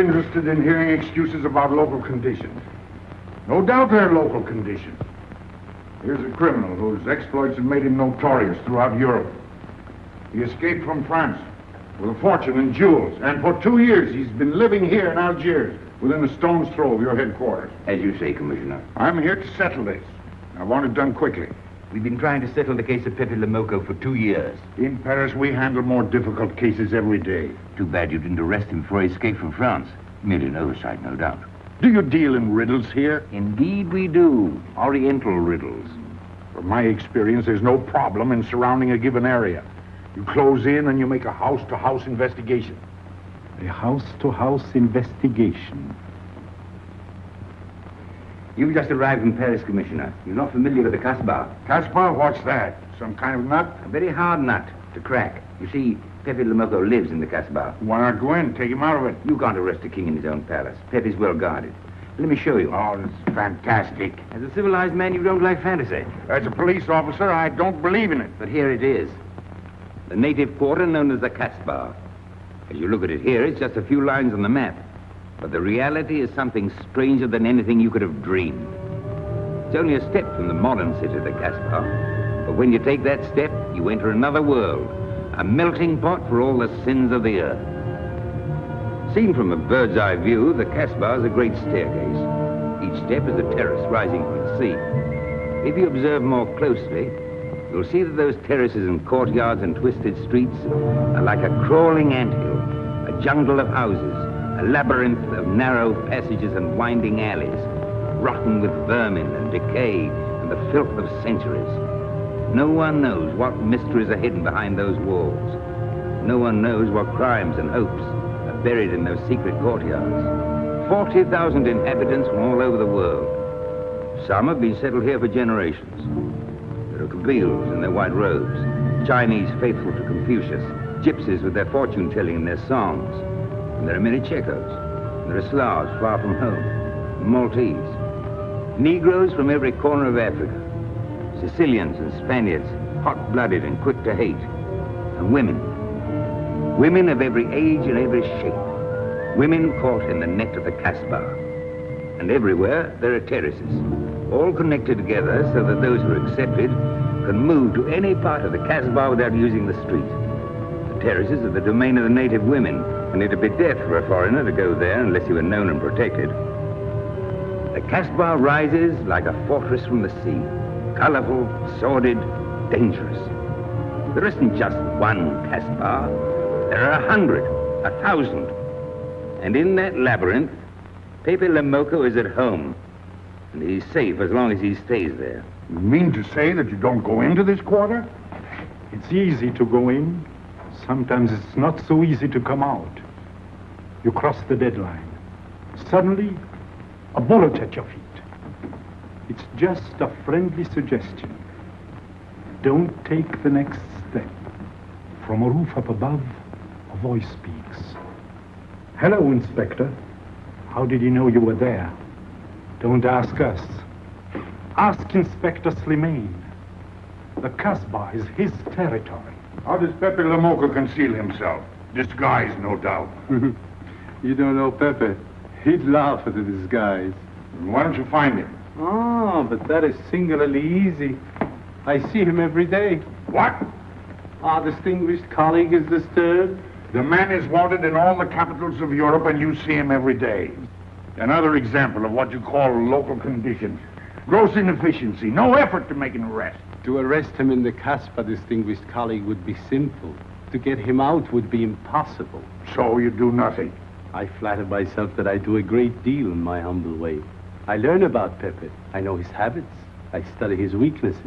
interested in hearing excuses about local conditions. No doubt they're local conditions. Here's a criminal whose exploits have made him notorious throughout Europe. He escaped from France with a fortune in jewels, and for 2 years he's been living here in Algiers, within a stone's throw of your headquarters. As you say, Commissioner. I'm here to settle this. I want it done quickly. We've been trying to settle the case of Pepe le Moko for 2 years. In Paris, we handle more difficult cases every day. Too bad you didn't arrest him before he escaped from France. Merely an oversight, no doubt. Do you deal in riddles here? Indeed we do. Oriental riddles. From my experience, there's no problem in surrounding a given area. You close in and you make a house-to-house investigation. A house-to-house investigation. You've just arrived from Paris, Commissioner. You're not familiar with the Casbah. Casbah? What's that? Some kind of nut? A very hard nut to crack. You see, Pepe le Moko lives in the Casbah. Why not go in? Take him out of it. You can't arrest a king in his own palace. Pepe's well guarded. Let me show you. Oh, it's fantastic. As a civilized man, you don't like fantasy. As a police officer, I don't believe in it. But here it is. The native quarter known as the Casbah. As you look at it here, it's just a few lines on the map. But the reality is something stranger than anything you could have dreamed. It's only a step from the modern city, the Casbah. But when you take that step, you enter another world, a melting pot for all the sins of the earth. Seen from a bird's eye view, the Casbah is a great staircase. Each step is a terrace rising from the sea. If you observe more closely, you'll see that those terraces and courtyards and twisted streets are like a crawling anthill, a jungle of houses, a labyrinth of narrow passages and winding alleys, rotten with vermin and decay and the filth of centuries. No one knows what mysteries are hidden behind those walls. No one knows what crimes and hopes are buried in those secret courtyards. 40,000 inhabitants from all over the world. Some have been settled here for generations. There are Kabyles in their white robes, Chinese faithful to Confucius, gypsies with their fortune-telling and their songs. And there are many Checos. There are Slavs far from home, Maltese, Negroes from every corner of Africa, Sicilians and Spaniards, hot-blooded and quick to hate, and women. Women of every age and every shape. Women caught in the net of the Casbah. And everywhere there are terraces, all connected together so that those who are accepted can move to any part of the Casbah without using the street. The terraces are the domain of the native women, and it'd be death for a foreigner to go there unless he were known and protected. The Casbah rises like a fortress from the sea, colorful, sordid, dangerous. There isn't just one Casbah. There are 100, 1,000. And in that labyrinth, Pepe le Moko is at home, and he's safe as long as he stays there. You mean to say that you don't go into this quarter? It's easy to go in. Sometimes it's not so easy to come out. You cross the deadline. Suddenly, a bullet at your feet. It's just a friendly suggestion. Don't take the next step. From a roof up above, a voice speaks. Hello, Inspector. How did you know you were there? Don't ask us. Ask Inspector Slimane. The Casbah is his territory. How does Pepe le Moko conceal himself? Disguise, no doubt. You don't know Pepe. He'd laugh at the disguise. Why don't you find him? Oh, but that is singularly easy. I see him every day. What? Our distinguished colleague is disturbed. The man is wanted in all the capitals of Europe, and you see him every day. Another example of what you call local conditions. Gross inefficiency, no effort to make an arrest. To arrest him in the Casbah, distinguished colleague, would be simple. To get him out would be impossible. So you do nothing. I flatter myself that I do a great deal in my humble way. I learn about Pepe. I know his habits. I study his weaknesses.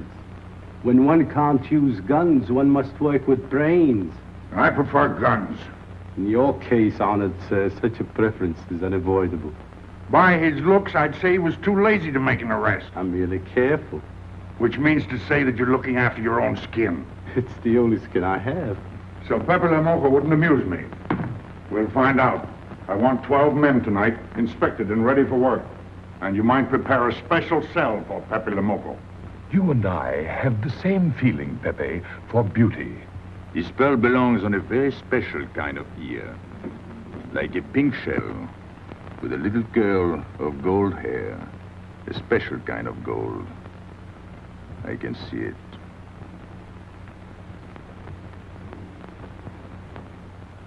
When one can't use guns, one must work with brains. I prefer guns. In your case, honored sir, such a preference is unavoidable. By his looks, I'd say he was too lazy to make an arrest. I'm merely careful. Which means to say that you're looking after your own skin. It's the only skin I have. So Pepe le Moko wouldn't amuse me. We'll find out. I want 12 men tonight, inspected and ready for work. And you might prepare a special cell for Pepe le Moko. You and I have the same feeling, Pepe, for beauty. This pearl belongs on a very special kind of ear. Like a pink shell, with a little girl of gold hair. A special kind of gold. I can see it.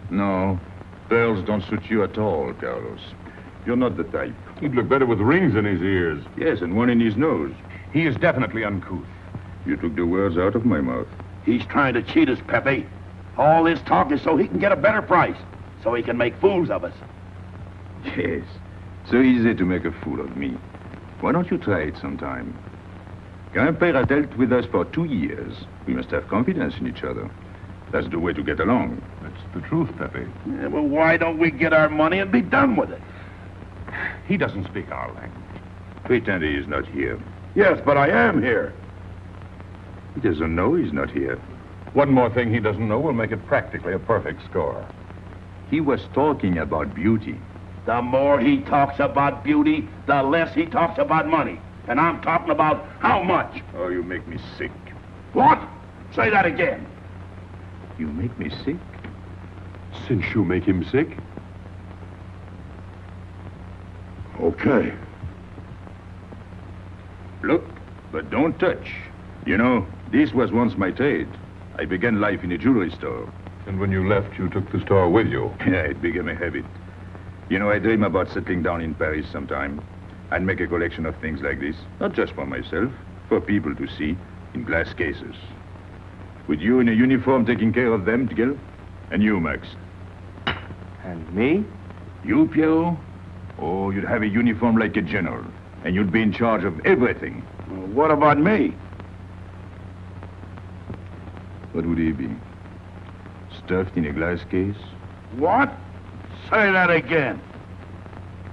No, pearls don't suit you at all, Carlos. You're not the type. He'd look better with rings in his ears. Yes, and one in his nose. He is definitely uncouth. You took the words out of my mouth. He's trying to cheat us, Pepe. All this talk is so he can get a better price, so he can make fools of us. Yes, so easy to make a fool of me. Why don't you try it sometime? Grandpère has dealt with us for 2 years. We must have confidence in each other. That's the way to get along. That's the truth, Pepe. Yeah, well, why don't we get our money and be done with it? He doesn't speak our language. Pretend he is not here. Yes, but I am here. He doesn't know he's not here. One more thing he doesn't know will make it practically a perfect score. He was talking about beauty. The more he talks about beauty, the less he talks about money. And I'm talking about how much. Oh, you make me sick. What? Say that again. You make me sick? Since you make him sick? Okay. Look, but don't touch. You know, this was once my trade. I began life in a jewelry store. And when you left, you took the store with you. Yeah, it became a habit. You know, I dream about settling down in Paris sometime. I'd make a collection of things like this. Not just for myself, for people to see, in glass cases. With you in a uniform taking care of them, Miguel? And you, Max? And me? You, Pierrot? Oh, you'd have a uniform like a general. And you'd be in charge of everything. Well, what about me? What would he be? Stuffed in a glass case? What? Say that again.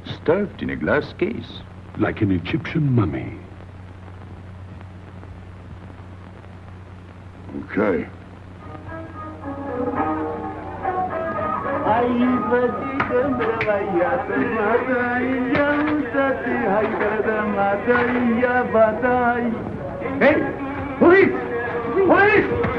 Stuffed in a glass case? Like an Egyptian mummy. Okay. Hey! Police! Police!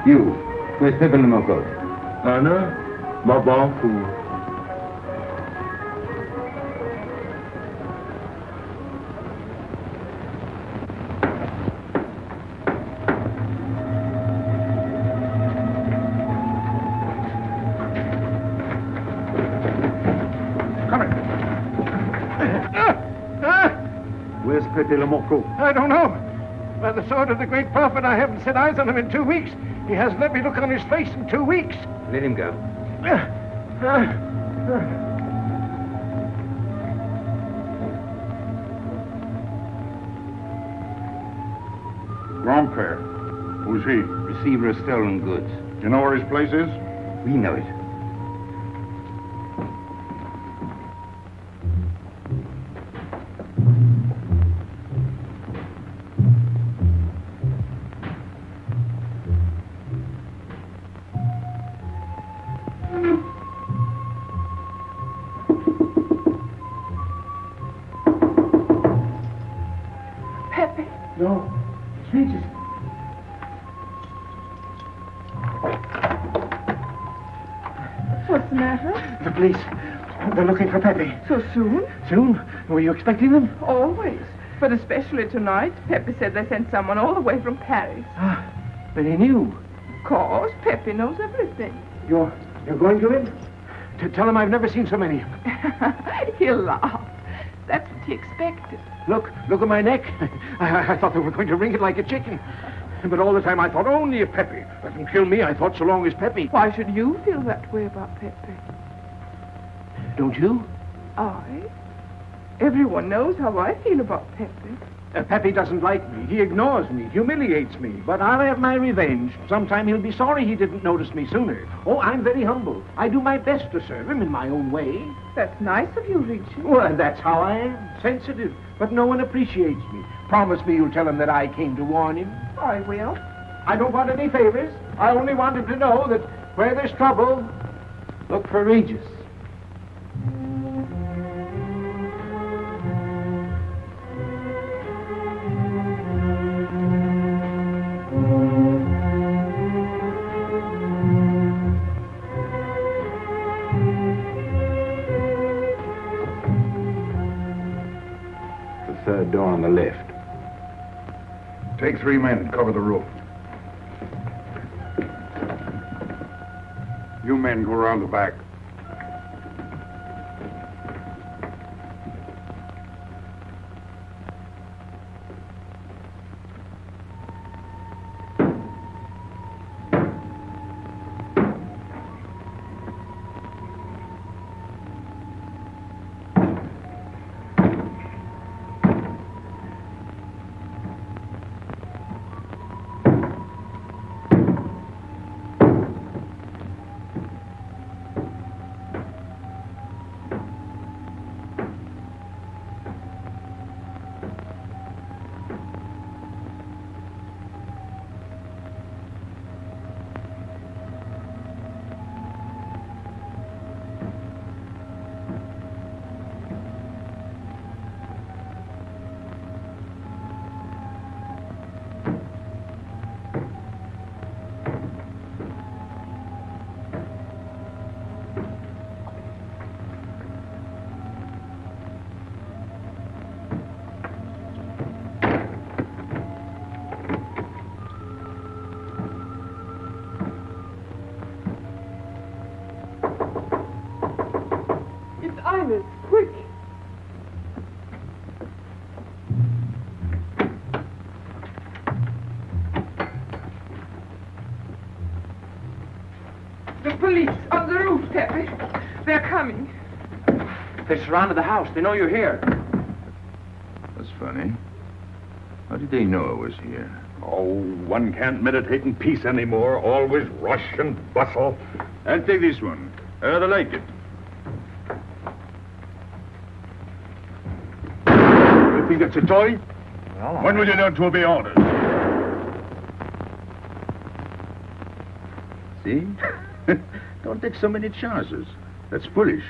You, where's Pepe le Moko? Anna, ma banque. Where's Pepe le Moko? I don't know. By the sword of the great prophet, I haven't set eyes on him in 2 weeks. He hasn't let me look on his face in 2 weeks. Let him go. Grandpère. Who's he? Receiver of stolen goods. You know where his place is? We know it. No. Strangers. What's the matter? The police. They're looking for Pepe. So soon? Soon? Were you expecting them? Always. But especially tonight. Pepe said they sent someone all the way from Paris. Ah, but he knew. Of course, Pepe knows everything. You're going to him? To tell him I've never seen so many. He'll laugh. That's what he expected. Look at my neck. I thought they were going to wring it like a chicken. But all the time I thought only of Pepe. Doesn't kill me, I thought so long as Pepe. Why should you feel that way about Pepe? Don't you? I? Everyone knows how I feel about Pepe. Pepe doesn't like me. He ignores me, humiliates me. But I'll have my revenge. Sometime he'll be sorry he didn't notice me sooner. Oh, I'm very humble. I do my best to serve him in my own way. That's nice of you, Richard. Well, that's how I am. Sensitive. But no one appreciates me. Promise me you'll tell him that I came to warn him. I will. I don't want any favors. I only want him to know that where there's trouble, look for Regis. Third door on the left. Take 3 men and cover the roof. You men go around the back. Quick! The police on the roof, Pepe. They're coming. They surrounded the house. They know you're here. That's funny. How did they know I was here? Oh, one can't meditate in peace anymore. Always rush and bustle. I'll take this one. I rather like it. You think that's a toy? Well, When will you learn to obey orders? See? Don't take so many chances. That's foolish.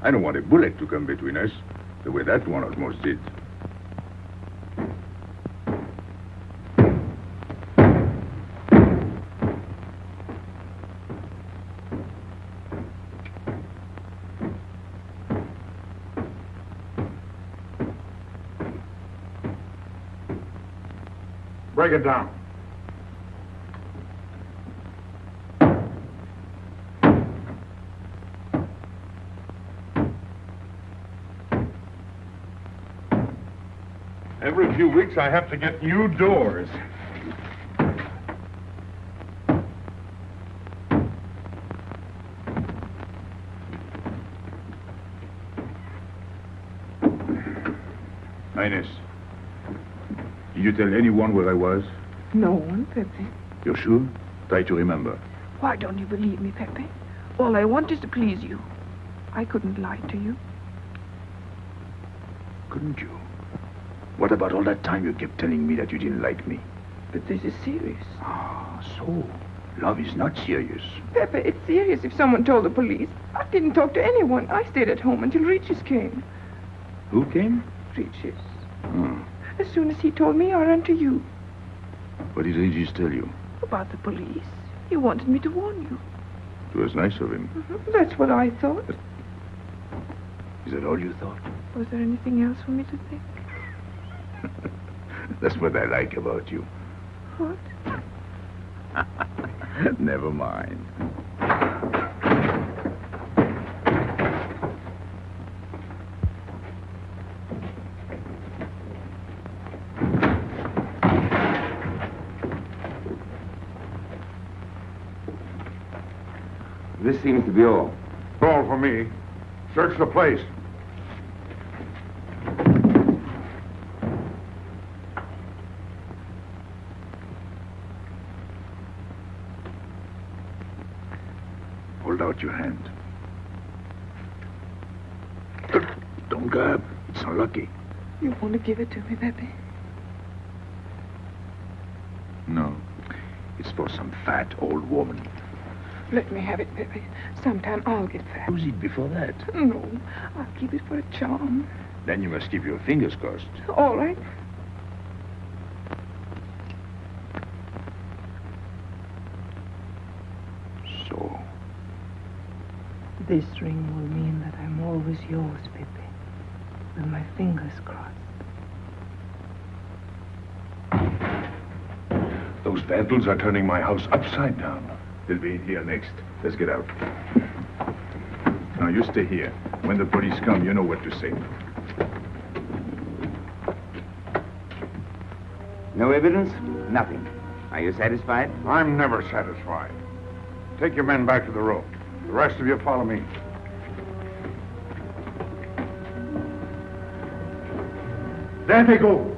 I don't want a bullet to come between us, the way that one almost did. break it down. Every few weeks I have to get new doors. Highness, did you tell anyone where I was? No one, Pepe. You're sure? Try to remember. Why don't you believe me, Pepe? All I want is to please you. I couldn't lie to you. Couldn't you? What about all that time you kept telling me that you didn't like me? But this is serious. Ah, so love is not serious. Pepe, it's serious if someone told the police. I didn't talk to anyone. I stayed at home until Regis came. Who came? Regis. Hmm. As soon as he told me, I ran to you. What did Regis tell you? About the police. He wanted me to warn you. It was nice of him. That's what I thought. Is that all you thought? Was there anything else for me to think? That's what I like about you. What? Never mind. This seems to be all. All for me. Search the place. out your hand. Don't grab. It's unlucky. You want to give it to me, Pepe? No. It's for some fat old woman. Let me have it, Pepe. Sometime I'll get fat. Use it before that. No, I'll keep it for a charm. Then you must keep your fingers crossed. All right. So. This ring will mean that I'm always yours, Pepe. With my fingers crossed. Those vandals are turning my house upside down. They'll be in here next. Let's get out. Now, you stay here. When the police come, you know what to say. No evidence? Nothing. Are you satisfied? I'm never satisfied. Take your men back to the road. The rest of you follow me. There they go.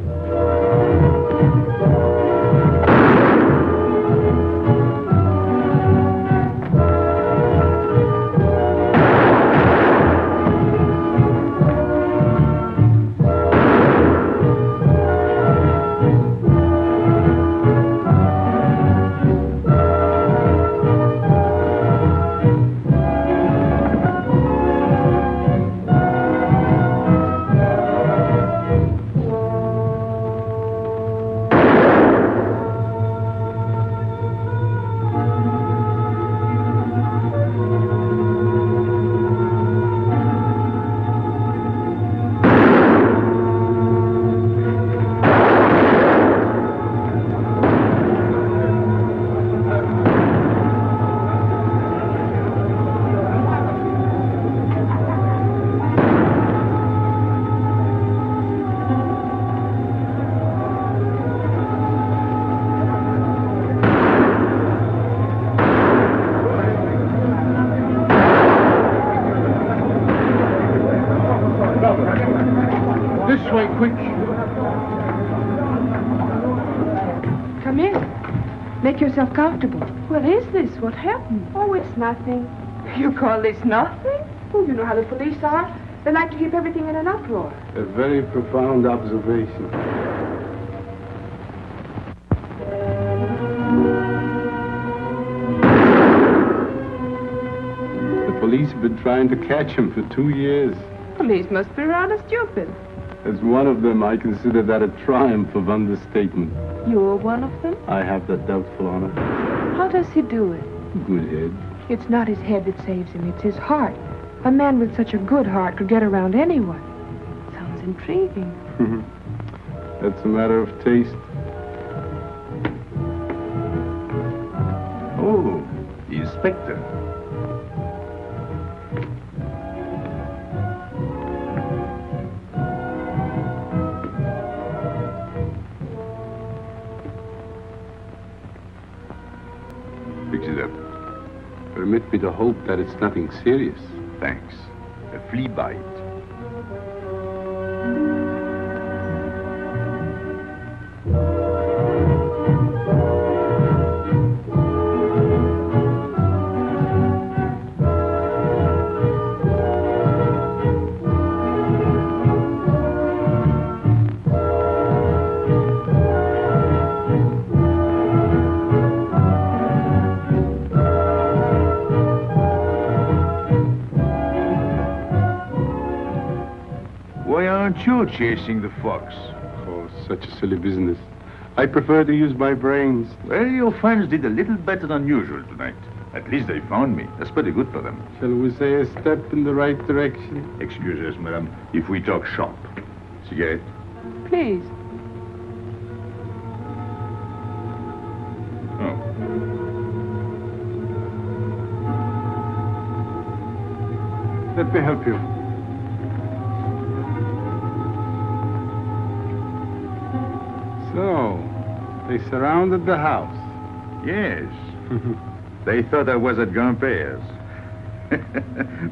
Come in. Make yourself comfortable. What is this? What happened? Oh, it's nothing. You call this nothing? Oh, you know how the police are. They like to keep everything in an uproar. A very profound observation. The police have been trying to catch him for 2 years. Police must be rather stupid. As one of them, I consider that a triumph of understatement. You're one of them? I have that doubtful honor. How does he do it? Good head. It's not his head that saves him, it's his heart. A man with such a good heart could get around anyone. Sounds intriguing. That's a matter of taste. Oh, the inspector. Fix it up. Permit me to hope that it's nothing serious. Thanks. A flea bite. Why aren't you chasing the fox? Oh, such a silly business. I prefer to use my brains. Well, your friends did a little better than usual tonight. At least they found me. That's pretty good for them. Shall we say a step in the right direction? Excuse us, madame, if we talk shop. Cigarette? Please. Oh. Let me help you. So, they surrounded the house. Yes. They thought I was at Grandpère's.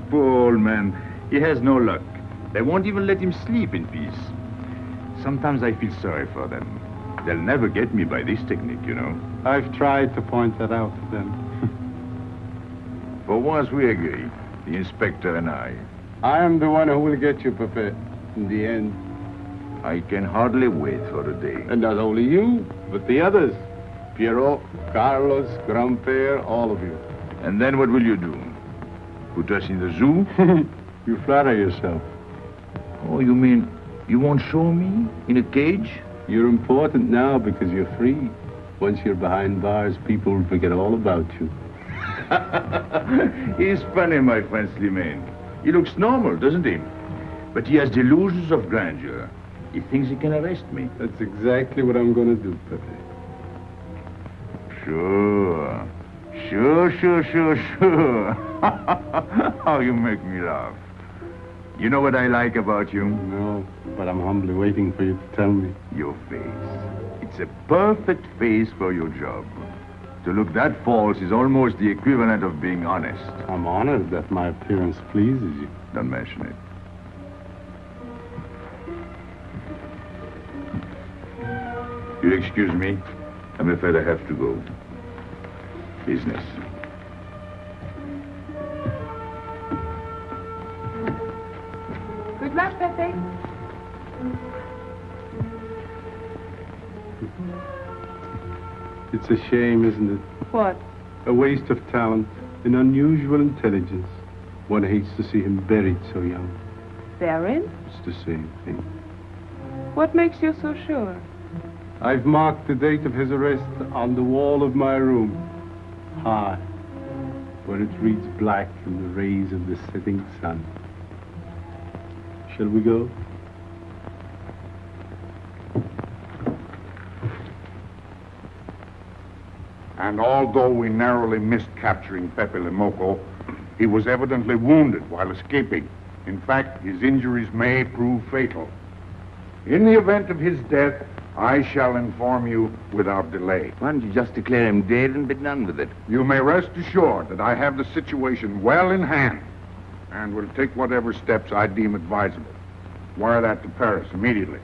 Poor old man. He has no luck. They won't even let him sleep in peace. Sometimes I feel sorry for them. They'll never get me by this technique, you know. I've tried to point that out to them. For once we agree, the inspector and I. I am the one who will get you, Pepe, in the end. I can hardly wait for the day. And not only you, but the others. Piero, Carlos, Grandpere, all of you. And then what will you do? Put us in the zoo? You flatter yourself. Oh, you mean you won't show me in a cage? You're important now because you're free. Once you're behind bars, people will forget all about you. He's funny, my friend Slimane. He looks normal, doesn't he? But he has delusions of grandeur. He thinks he can arrest me. That's exactly what I'm going to do, Pepe. Sure. How you make me laugh. You know what I like about you? No, but I'm humbly waiting for you to tell me. Your face. It's a perfect face for your job. To look that false is almost the equivalent of being honest. I'm honored that my appearance pleases you. Don't mention it. You'll excuse me. I'm afraid I have to go. Business. Good luck, Pepe. It's a shame, isn't it? What? A waste of talent, an unusual intelligence. One hates to see him buried so young. Buried? It's the same thing. What makes you so sure? I've marked the date of his arrest on the wall of my room. High, where it reads black in the rays of the setting sun. Shall we go? And although we narrowly missed capturing Pepe le Moko, he was evidently wounded while escaping. In fact, his injuries may prove fatal. In the event of his death, I shall inform you without delay. Why don't you just declare him dead and be done with it? You may rest assured that I have the situation well in hand and will take whatever steps I deem advisable. Wire that to Paris immediately.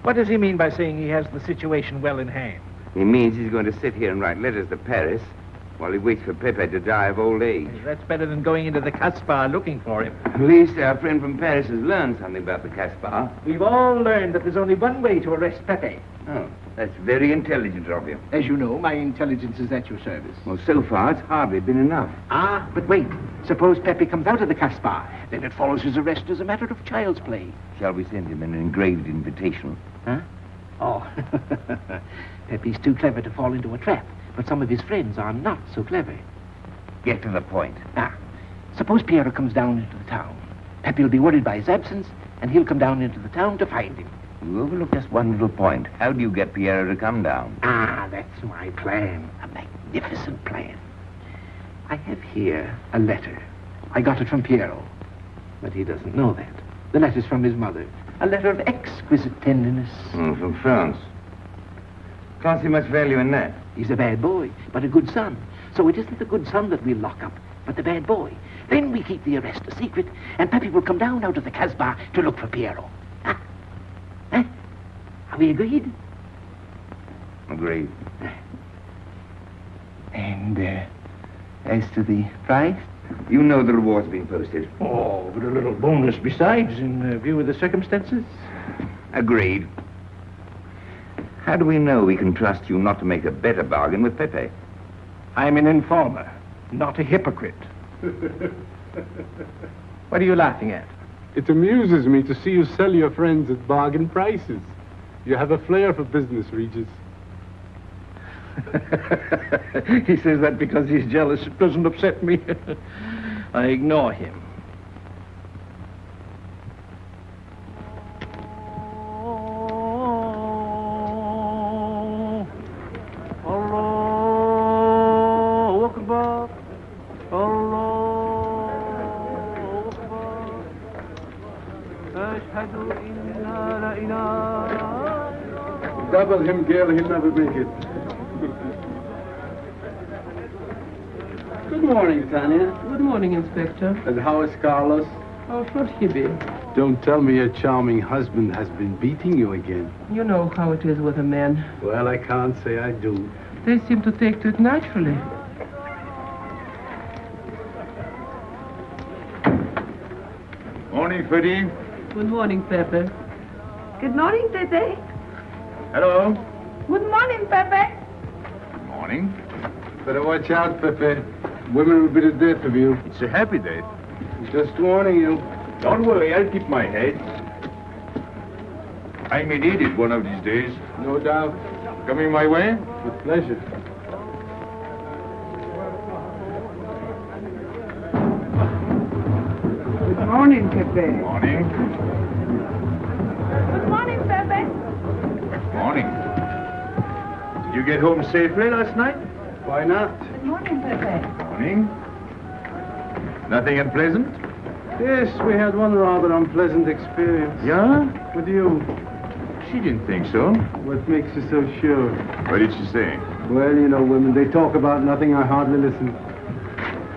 What does he mean by saying he has the situation well in hand? He means he's going to sit here and write letters to Paris while he waits for Pepe to die of old age. That's better than going into the Casbah looking for him. At least our friend from Paris has learned something about the Casbah. We've all learned that there's only one way to arrest Pepe. Oh, that's very intelligent of you. As you know, my intelligence is at your service. Well, so far, it's hardly been enough. Ah, but wait. Suppose Pepe comes out of the Casbah. Then it follows his arrest as a matter of child's play. Shall we send him an engraved invitation? Huh? Oh, Pepe's too clever to fall into a trap, but some of his friends are not so clever. Get to the point. Now, suppose Piero comes down into the town. Pepe will be worried by his absence, and he'll come down into the town to find him. You overlook just one little point. How do you get Piero to come down? Ah, that's my plan. A magnificent plan. I have here a letter. I got it from Piero, but he doesn't know that. The letter's from his mother. A letter of exquisite tenderness. From France. Can't see much value in that. He's a bad boy, but a good son. So it isn't the good son that we'll lock up, but the bad boy. Then we keep the arrest a secret, and Pepe will come down out of the Casbah to look for Piero. Huh? Huh? Are we agreed? Agreed. And, as to the price? You know the reward's been posted. Oh, but a little bonus besides, in view of the circumstances. Agreed. How do we know we can trust you not to make a better bargain with Pepe? I'm an informer, not a hypocrite. What are you laughing at? It amuses me to see you sell your friends at bargain prices. You have a flair for business, Regis. He says that because he's jealous. It doesn't upset me. I ignore him. Double him, Gale, he'll never make it. Good morning, Tanya. Good morning, Inspector. And how is Carlos? How should he be? Don't tell me your charming husband has been beating you again. You know how it is with a man. Well, I can't say I do. They seem to take to it naturally. Morning, Freddie. Good morning, Pepe. Good morning, Pepe. Hello. Good morning, Pepe. Good morning. Better watch out, Pepe. Women will be the death of you. It's a happy day. Just warning you. Don't worry, I'll keep my head. I may need it one of these days. No doubt. Coming my way? With pleasure. Good morning, Pepe. Morning. Good morning, Pepe. Morning. Did you get home safely last night? Why not? Good morning, Pepe. Morning. Nothing unpleasant? Yes, we had one rather unpleasant experience. Yeah? With you. She didn't think so. What makes you so sure? What did she say? Well, you know, women, they talk about nothing. I hardly listen.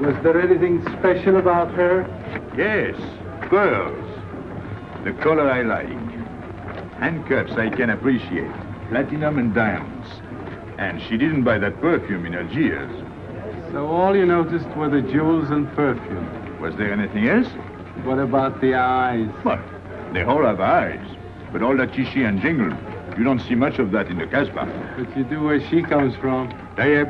Was there anything special about her? Yes, pearls. The color I like. Handcuffs I can appreciate. Platinum and diamonds. And she didn't buy that perfume in Algiers. So all you noticed were the jewels and perfume. Was there anything else? What about the eyes? What? They all have eyes. But all that chichi and jingle, you don't see much of that in the Casbah. But you do where she comes from. Tayyib.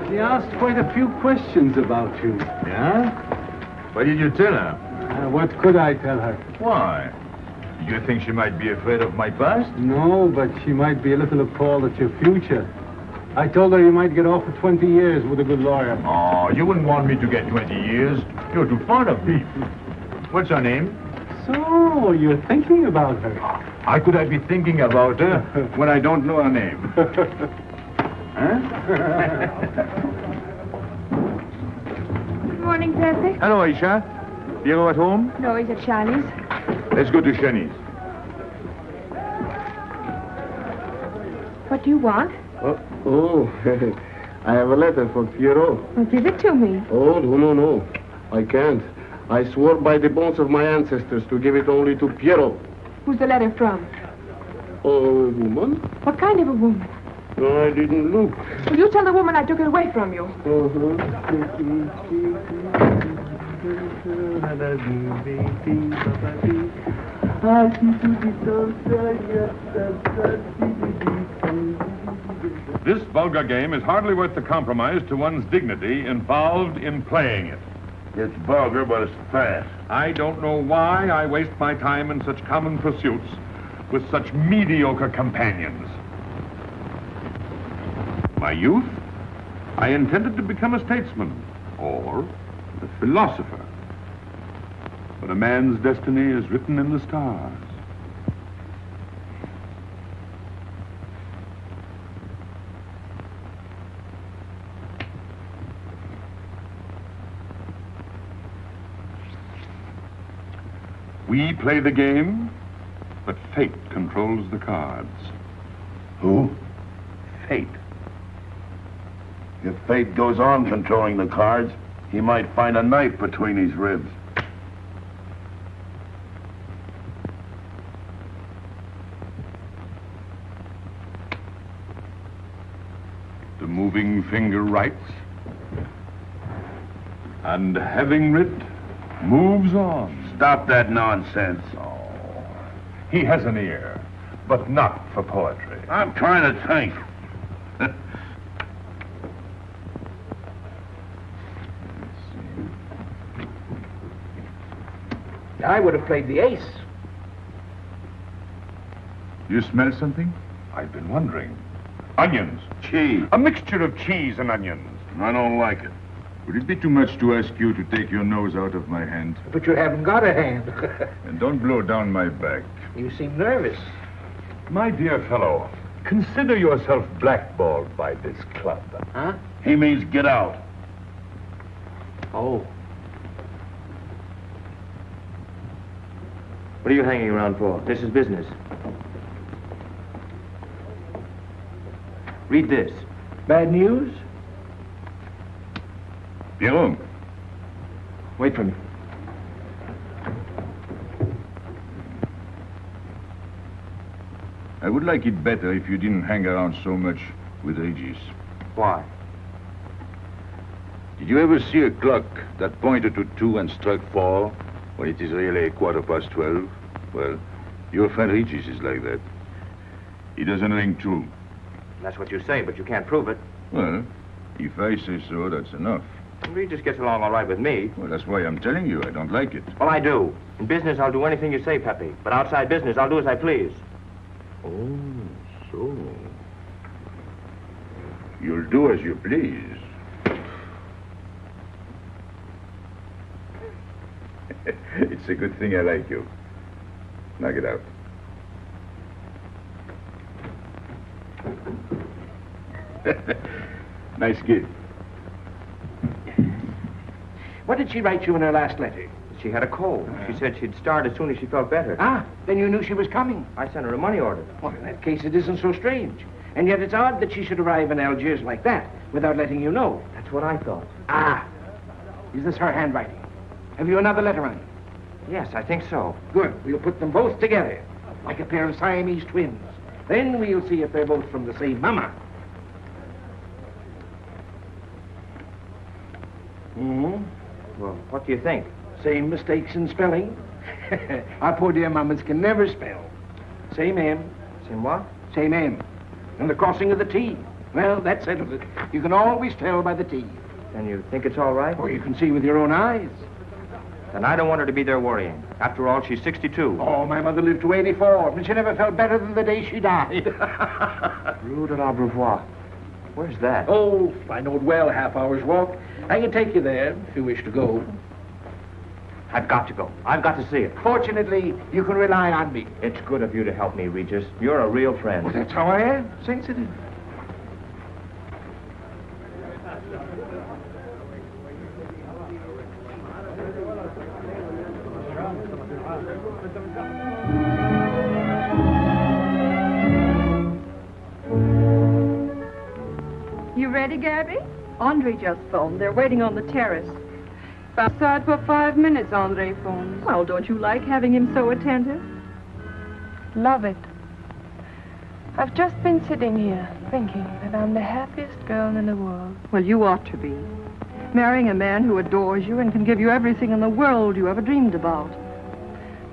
She asked quite a few questions about you. Yeah? What did you tell her? What could I tell her? Why? You think she might be afraid of my past? No, but she might be a little appalled at your future. I told her you might get off for 20 years with a good lawyer. Oh, you wouldn't want me to get 20 years. You're too fond of me. What's her name? So, you're thinking about her. How could I be thinking about her when I don't know her name? Huh? Good morning, Pepe. Hello, Aisha. Piero at home? No, he's at Charlie's. Let's go to Shani's. What do you want? Oh, I have a letter for Piero. Well, give it to me. Oh, no. I can't. I swore by the bones of my ancestors to give it only to Piero. Who's the letter from? Oh, a woman? What kind of a woman? No, I didn't look. Will you tell the woman I took it away from you? This vulgar game is hardly worth the compromise to one's dignity involved in playing it. It's vulgar, but it's fast. I don't know why I waste my time in such common pursuits with such mediocre companions. My youth, I intended to become a statesman or a philosopher. But a man's destiny is written in the stars. We play the game, but fate controls the cards. Who? Fate. If fate goes on controlling the cards, he might find a knife between his ribs. The moving finger writes, and having writ, moves on. Stop that nonsense. Oh, he has an ear, but not for poetry. I'm trying to think. I would have played the ace. You smell something? I've been wondering. Onions. Cheese. A mixture of cheese and onions. I don't like it. Would it be too much to ask you to take your nose out of my hand? But you haven't got a hand. And don't blow down my back. You seem nervous. My dear fellow, consider yourself blackballed by this club. Huh? He means get out. Oh. What are you hanging around for? This is business. Read this. Bad news? Pierrot. Wait for me. I would like it better if you didn't hang around so much with Regis. Why? Did you ever see a clock that pointed to 2 and struck 4 when it is really 12:15? Well, your friend Regis is like that. He doesn't ring true. That's what you say, but you can't prove it. Well, if I say so, that's enough. Regis gets along all right with me. Well, that's why I'm telling you I don't like it. Well, I do. In business, I'll do anything you say, Pepe. But outside business, I'll do as I please. Oh, so. You'll do as you please. It's a good thing I like you. Knock it out. Nice kid. What did she write you in her last letter? She had a cold. She said she'd start as soon as she felt better. Ah, then you knew she was coming. I sent her a money order. Well, in that case, it isn't so strange. And yet it's odd that she should arrive in Algiers like that, without letting you know. That's what I thought. Ah, is this her handwriting? Have you another letter on it? Yes, I think so. Good. We'll put them both together, like a pair of Siamese twins. Then we'll see if they're both from the same mama. Hmm? Well, what do you think? Same mistakes in spelling. Our poor dear mamas can never spell. Same M. Same what? Same M. And the crossing of the T. Well, that settles it. You can always tell by the T. Then you think it's all right? Or you can see with your own eyes. Then I don't want her to be there worrying. After all, she's 62. Oh, my mother lived to 84, and she never felt better than the day she died. Rue de l'Abreuvoir. Where's that? Oh, I know it well, half-hour's walk. I can take you there, if you wish to go. I've got to go. I've got to see it. Fortunately, you can rely on me. It's good of you to help me, Regis. You're a real friend. Well, that's how I am, sensitive. You ready, Gaby? Andre just phoned. They're waiting on the terrace. Outside for 5 minutes, Andre phones. Well, don't you like having him so attentive? Love it. I've just been sitting here thinking that I'm the happiest girl in the world. Well, you ought to be. Marrying a man who adores you and can give you everything in the world you ever dreamed about.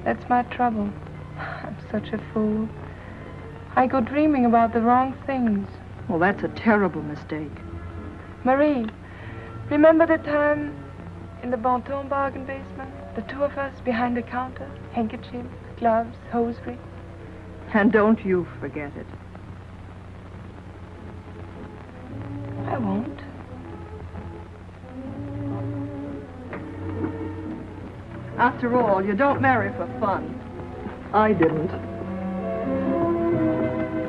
That's my trouble. I'm such a fool. I go dreaming about the wrong things. Well, that's a terrible mistake. Marie, remember the time in the Bonton bargain basement? The two of us behind the counter, handkerchiefs, gloves, hosiery. And don't you forget it. I won't. After all, you don't marry for fun. I didn't.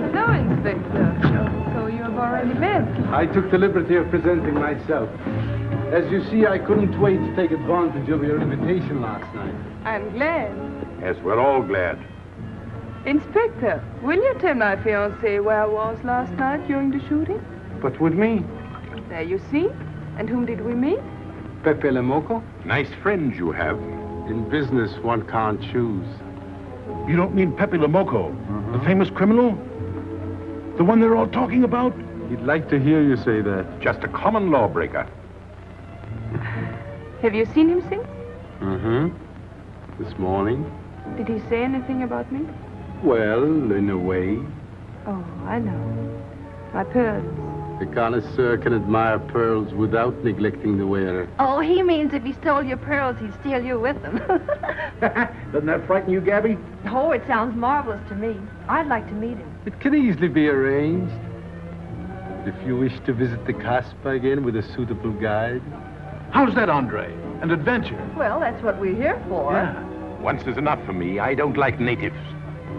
Hello, Inspector. So you have already met. I took the liberty of presenting myself. As you see, I couldn't wait to take advantage of your invitation last night. I'm glad. Yes, we're all glad. Inspector, will you tell my fiancé where I was last night during the shooting? But with me, There you see. And whom did we meet? Pepe le Moko. Nice friends you have. In business, one can't choose. You don't mean Pepe le Moko, the famous criminal? The one they're all talking about? He'd like to hear you say that. Just a common lawbreaker. Have you seen him since? Mm-hmm. This morning. Did he say anything about me? Well, in a way. Oh, I know. My pearls. The connoisseur can admire pearls without neglecting the wearer. Oh, he means if he stole your pearls, he'd steal you with them. Doesn't that frighten you, Gaby? Oh, it sounds marvelous to me. I'd like to meet him. It can easily be arranged. If you wish to visit the Casbah again with a suitable guide. How's that, Andre? An adventure? Well, that's what we're here for. Once is enough for me. I don't like natives.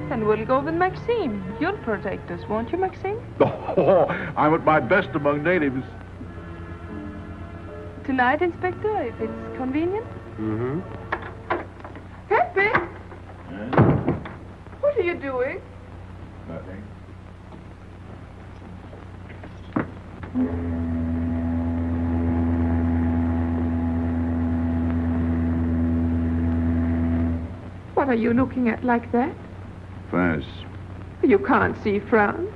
And we'll go with Maxime. You'll protect us, won't you, Maxime? Oh, I'm at my best among natives. Tonight, Inspector, if it's convenient. Mm-hmm. Pepe! What are you doing? Nothing. What are you looking at like that? France. You can't see France.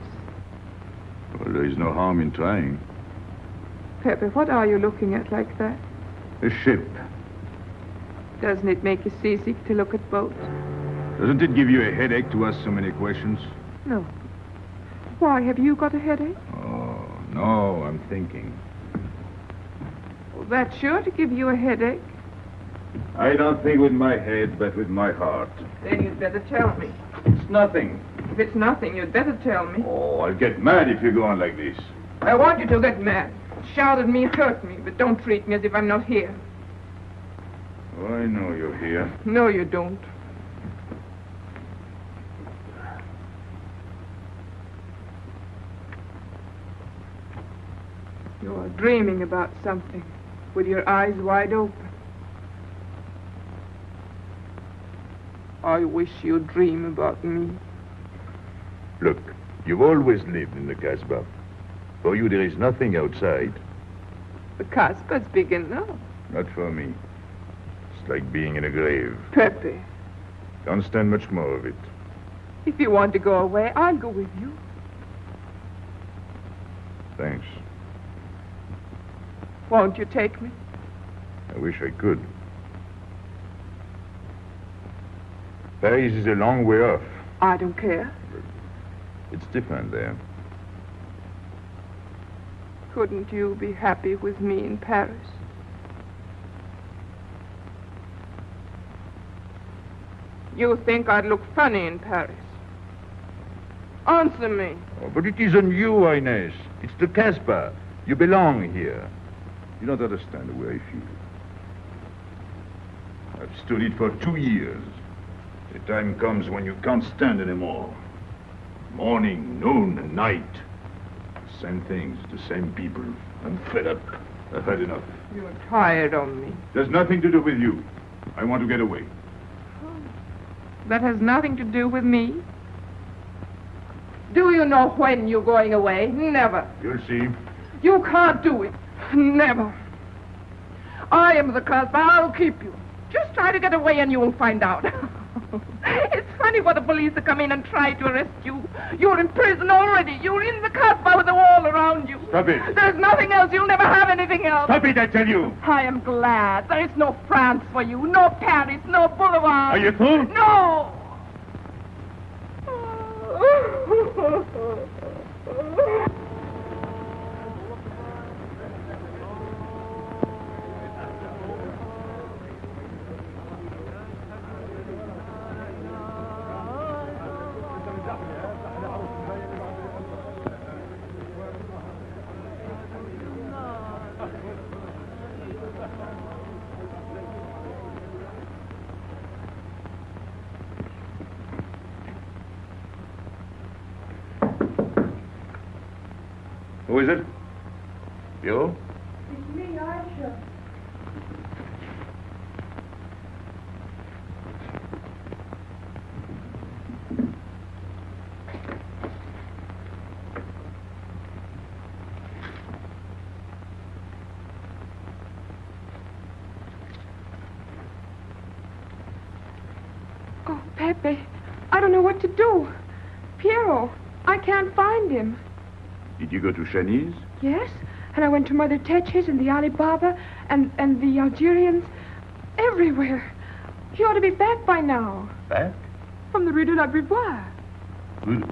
Well, there is no harm in trying. Pepe, what are you looking at like that? A ship. Doesn't it make you seasick to look at boats? Doesn't it give you a headache to ask so many questions? No. Why, have you got a headache? Oh, no, I'm thinking. Well, that's sure to give you a headache. I don't think with my head, but with my heart. Then you'd better tell me. It's nothing. If it's nothing, you'd better tell me. Oh, I'll get mad if you go on like this. I want you to get mad. Shout at me, hurt me, but don't treat me as if I'm not here. Oh, I know you're here. No, you don't. You're dreaming about something with your eyes wide open. I wish you'd dream about me. Look, you've always lived in the Casbah. For you, there is nothing outside. The Casbah's big enough. Not for me. It's like being in a grave. Pepe, Can't stand much more of it. if you want to go away, I'll go with you. Thanks. Won't you take me? I wish I could. Paris is a long way off. I don't care. It's different there. Couldn't you be happy with me in Paris? You think I'd look funny in Paris? Answer me. Oh, but it isn't you, Inez. It's the Casbah. You belong here. You don't understand the way I feel. I've stood it for 2 years. The time comes when you can't stand anymore. Morning, noon, and night. Same things, the same people. I'm fed up. I've had enough. You're tired of me. There's nothing to do with you. I want to get away. That has nothing to do with me. Do you know when you're going away? Never. You'll see. You can't do it. Never. I am the Casbah. I'll keep you. Just try to get away and you'll find out. It's funny for the police to come in and try to arrest you. You're in prison already. You're in the Casbah with a wall around you. Stop it. There's nothing else. You'll never have anything else. Stop it, I tell you. I am glad. There is no France for you. No Paris. No Boulevard. Are you through? No. Who is it? You? It's me, Aisha. Oh, Pepe, I don't know what to do. Piero, I can't find him. Did you go to Shani's? Yes, and I went to Mother Tetch's and the Alibaba and the Algerians. Everywhere. He ought to be back by now. Back? From the Rue de la Brivoire. Good.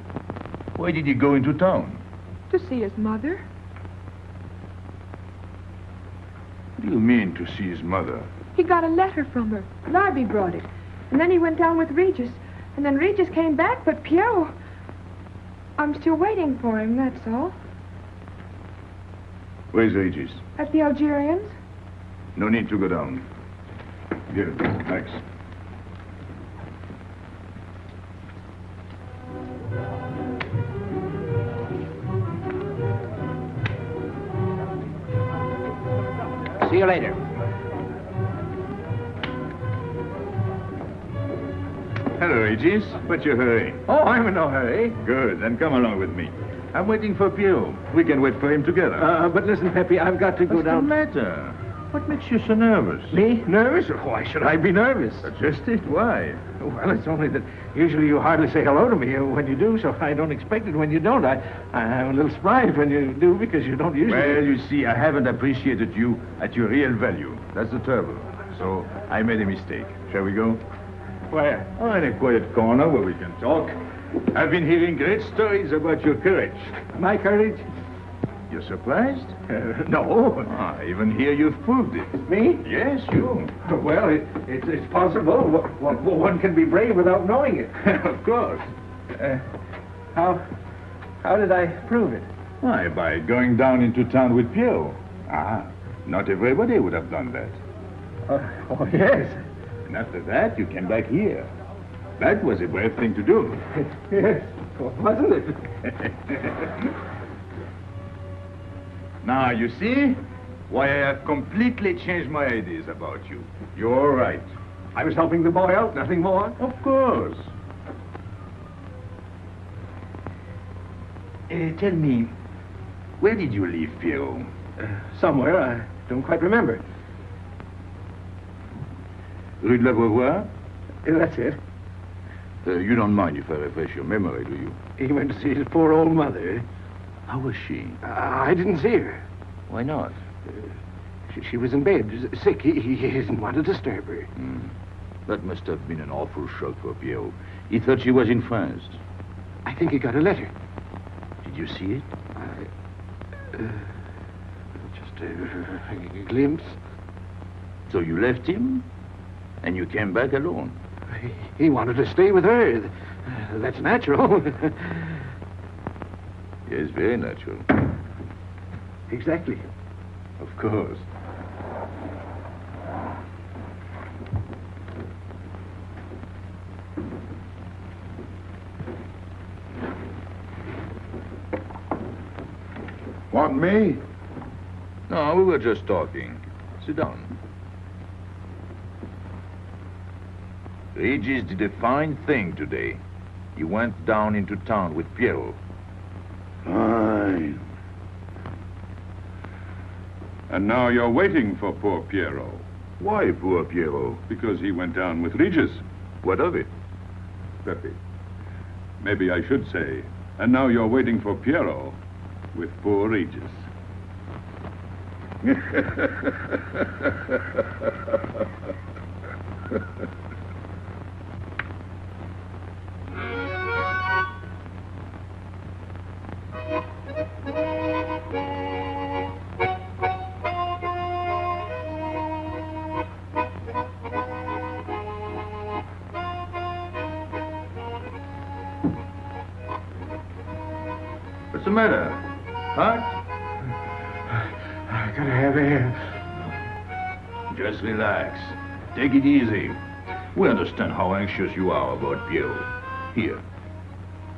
Why did he go into town? To see his mother. What do you mean, to see his mother? He got a letter from her. Larby brought it. And then he went down with Regis. And then Regis came back, but Piero... I'm still waiting for him, that's all. Where's Regis? At the Algerians? No need to go down. Here, thanks. See you later. Hello, Regis. What's your hurry? Oh, I'm in no hurry. Good, then come along with me. I'm waiting for Piero. We can wait for him together. But listen, Pepe, I've got to go What's down. the matter? What makes you so nervous? Me? Nervous? Why should I be nervous? That's just it. Why? Well, it's only that usually you hardly say hello to me when you do, so I don't expect it when you don't. I'm a little surprised when you do because you don't usually... Well, you see, I haven't appreciated you at your real value. That's the trouble. So I made a mistake. Shall we go? Where? Oh, in a quiet corner where we can talk. I've been hearing great stories about your courage. My courage? You're surprised? No. I even hear you've proved it. Me? Yes, you. Well, it's possible. One can be brave without knowing it. Of course. How did I prove it? Why, by going down into town with Piero. Not everybody would have done that. Oh, yes. And after that, you came back here. That was a brave thing to do. Yes, wasn't it? Now, you see why I have completely changed my ideas about you. You're right. I was helping the boy out, nothing more. Of course. Tell me, where did you leave Piero? Somewhere, I don't quite remember. Rue de la Beauvoir? That's it. You don't mind if I refresh your memory, do you? He went to see his poor old mother. How was she? I didn't see her. Why not? She was in bed, sick. He didn't want to disturb her. That must have been an awful shock for Piero. He thought she was in France. I think he got a letter. Did you see it? Just a glimpse. So you left him, and you came back alone? He wanted to stay with her. That's natural. Yes, very natural. Exactly. Of course. Want me? No, we were just talking. Sit down. Regis did a fine thing today. He went down into town with Piero. Fine. And now you're waiting for poor Piero. Why poor Piero? Because he went down with Regis. What of it? Pepe. Maybe I should say, and now you're waiting for Piero with poor Regis. What's the matter? Hot? I gotta have air. Just relax. Take it easy. We understand how anxious you are about Piero. Here,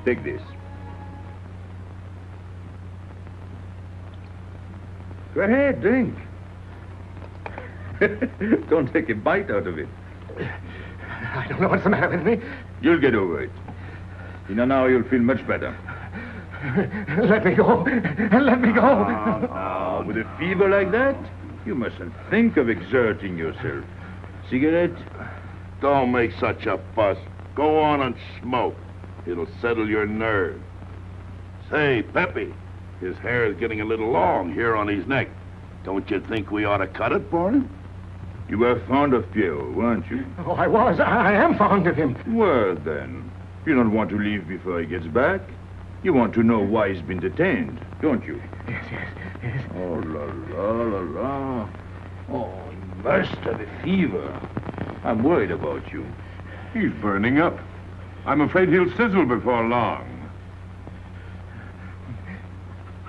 take this. Go ahead, drink. Don't take a bite out of it. I don't know what's the matter with me. You'll get over it. In an hour, you'll feel much better. Let me go. Let me go. Now, with a fever like that, you mustn't think of exerting yourself. Cigarette? Don't make such a fuss. Go on and smoke. It'll settle your nerves. Say, Pepe, his hair is getting a little long here on his neck. Don't you think we ought to cut it for him? You were fond of Piero, weren't you? Oh, I was. I am fond of him. Well, then, you don't want to leave before he gets back. You want to know why he's been detained, don't you? Yes. Oh, la. Oh, he must have a fever. I'm worried about you. He's burning up. I'm afraid he'll sizzle before long.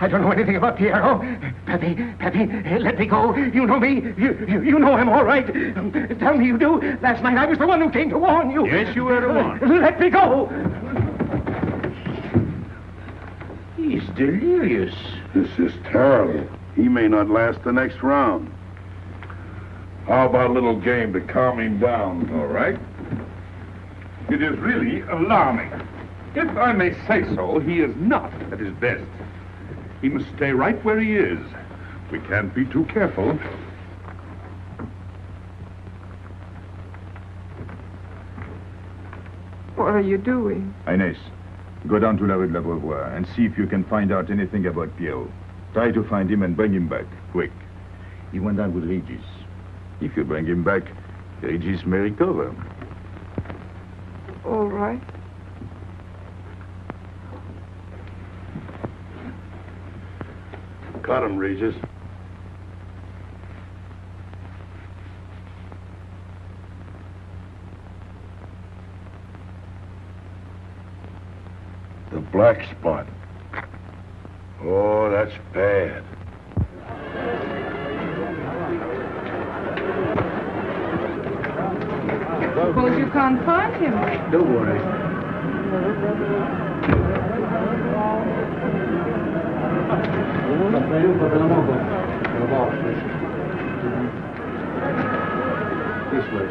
I don't know anything about Piero. Pepe, let me go. You know me. You know him all right. Tell me you do. Last night I was the one who came to warn you. Yes, you were the one. Let me go. He's delirious. This is terrible. He may not last the next round. How about a little game to calm him down? All right. It is really alarming. If I may say so, he is not at his best. He must stay right where he is. We can't be too careful. are you doing? Inés, go down to La Rue de la Beauvoir and see if you can find out anything about Pierrot. Try to find him and bring him back, quick. He went down with Regis. If you bring him back, Regis may recover. All right. Cut him, Regis. The black spot. Oh, that's bad. Suppose you can't find him. Don't worry. This way.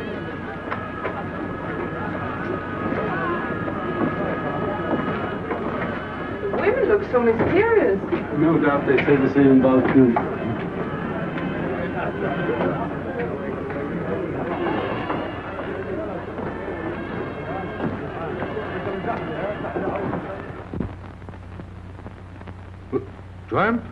Women look so mysterious. No doubt they say the same about you. Tramp?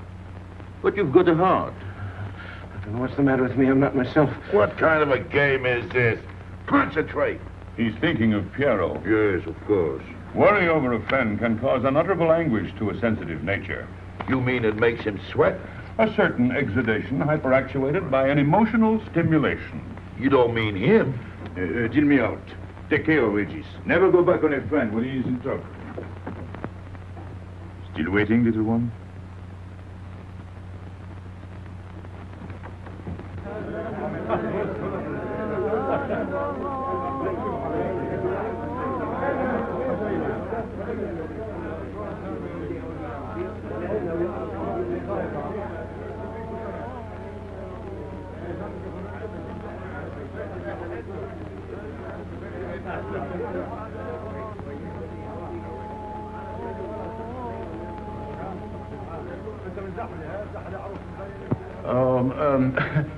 But you've got a heart. I don't know what's the matter with me. I'm not myself. What kind of a game is this? Concentrate. He's thinking of Pierrot. Yes, of course. Worry over a friend can cause unutterable anguish to a sensitive nature. You mean it makes him sweat? A certain exudation hyperactuated by an emotional stimulation. You don't mean him? Deal me out. Take care of Regis. Never go back on a friend when he is in trouble. Still waiting, little one?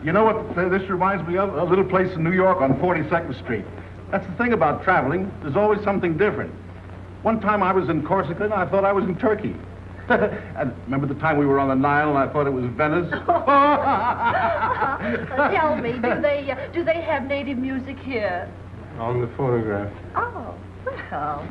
You know what this reminds me of? A little place in New York on 42nd Street. That's the thing about traveling. There's always something different. One time I was in Corsica and I thought I was in Turkey. And remember the time we were on the Nile and I thought it was Venice? Tell me, do they have native music here? On the phonograph. Oh, well.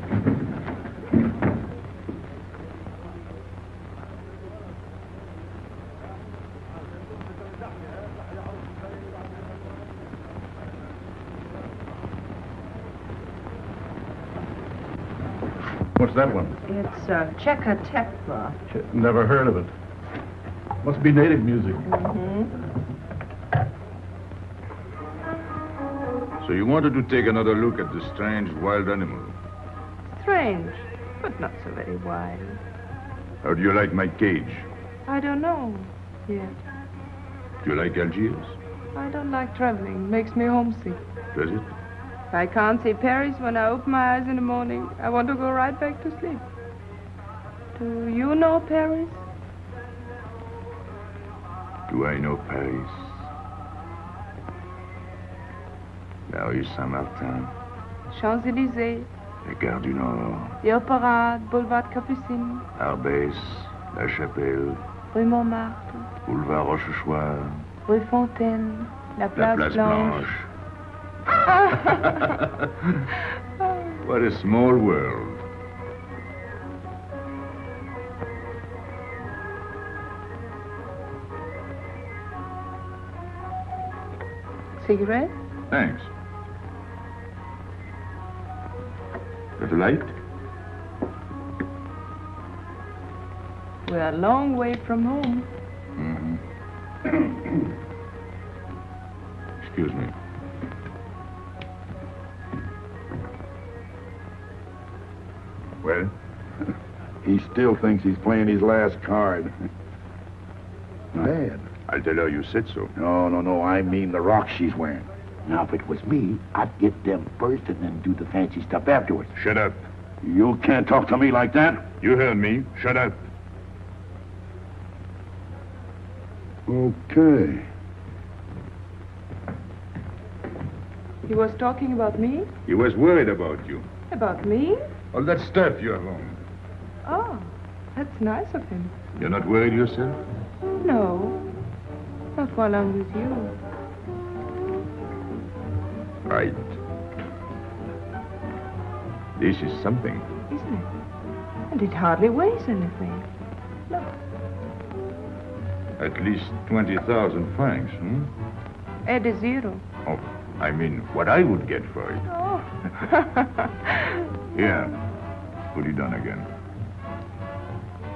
What's that one? It's Cheka Tekla. Never heard of it. Must be native music. So you wanted to take another look at the strange wild animal. Strange, but not so very wild. How do you like my cage? I don't know yet. Do you like Algiers? I don't like traveling. Makes me homesick. Does it? If I can't see Paris when I open my eyes in the morning, I want to go right back to sleep. Do you know Paris? Do I know Paris? La rue Saint-Martin, Champs-Élysées, la Gare du Nord, the Opéra, Boulevard Capucine, Arbès, La Chapelle, Rue Montmartre, Boulevard Rochechouart, Rue Fontaine, la la Place Place Blanche. Blanche. What a small world. Cigarette? Thanks. Got a light? We're a long way from home. Excuse me. Well, he still thinks he's playing his last card. Bad. I'll tell her you said so. No, I mean the rock she's wearing. Now, if it was me, I'd get them first and then do the fancy stuff afterwards. Shut up. You can't talk to me like that. You heard me. Shut up. Okay. He was talking about me? He was worried about you. About me? All that stuff you have on. Oh, that's nice of him. You're not worried yourself? No, not while I'm with you. Right. This is something. Isn't it? And it hardly weighs anything. Look. At least 20,000 francs, hmm? Add a zero. Oh, I mean, what I would get for it. Oh. Here, put it on again.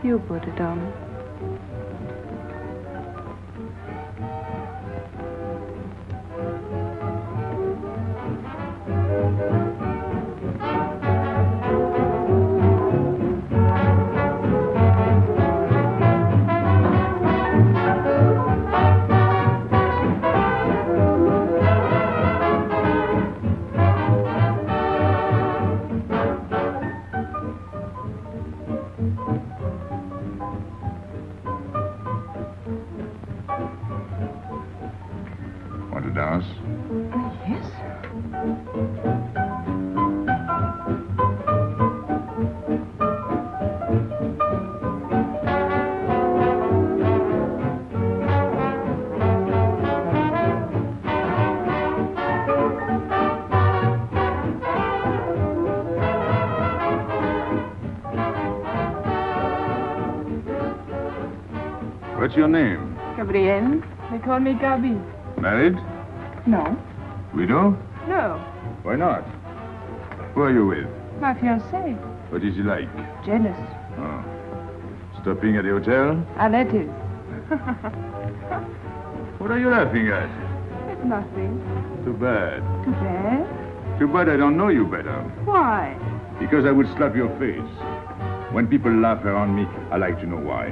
You put it on. Want to dance? Yes. What's your name? Gabrielle. They call me Gaby. Married? No. Widow? No. Why not? Who are you with? My fiancé. What is he like? Jealous. Oh. Stopping at the hotel? I let it. What are you laughing at? It's nothing. Too bad. Too bad. Too bad I don't know you better. Why? Because I would slap your face. When people laugh around me, I like to know why.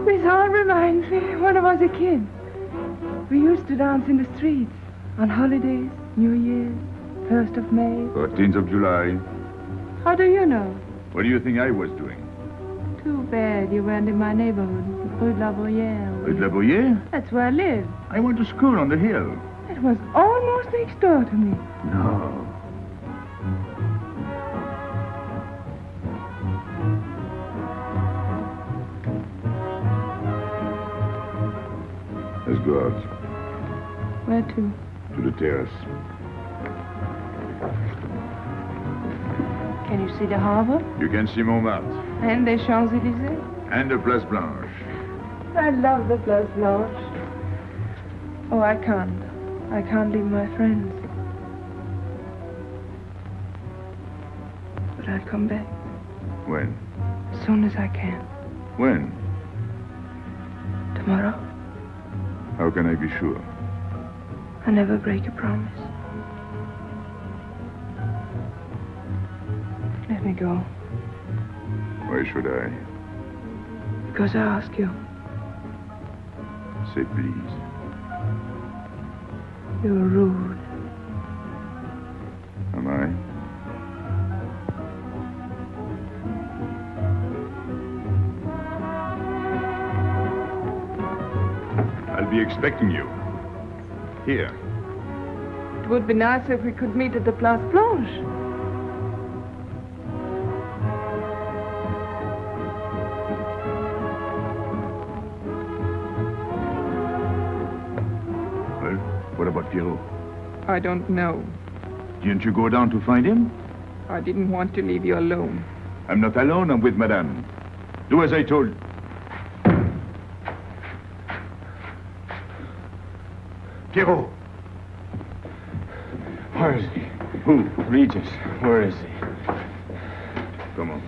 This all reminds me when I was a kid. We used to dance in the streets on holidays, New Year's, 1st of May. 14th of July. How do you know? What do you think I was doing? Too bad you weren't in my neighborhood, Rue de la Boyère. Rue de la Boyère? That's where I live. I went to school on the hill. It was almost next door to me. No. Let's go out. Where to? To the terrace. Can you see the harbor? You can see Montmartre. And the Champs-Élysées? And the Place Blanche. I love the Place Blanche. Oh, I can't. I can't leave my friends. But I'll come back. When? As soon as I can. When? Tomorrow. How can I be sure? I never break a promise. Let me go. Why should I? Because I ask you. Say please. You're rude. Am I? I'll be expecting you. Here. It would be nice if we could meet at the Place Blanche. Well, what about Pierrot? I don't know. Didn't you go down to find him? I didn't want to leave you alone. I'm not alone, I'm with Madame. Do as I told. Pierrot! Where is he? Who? Regis. Where is he? Come on.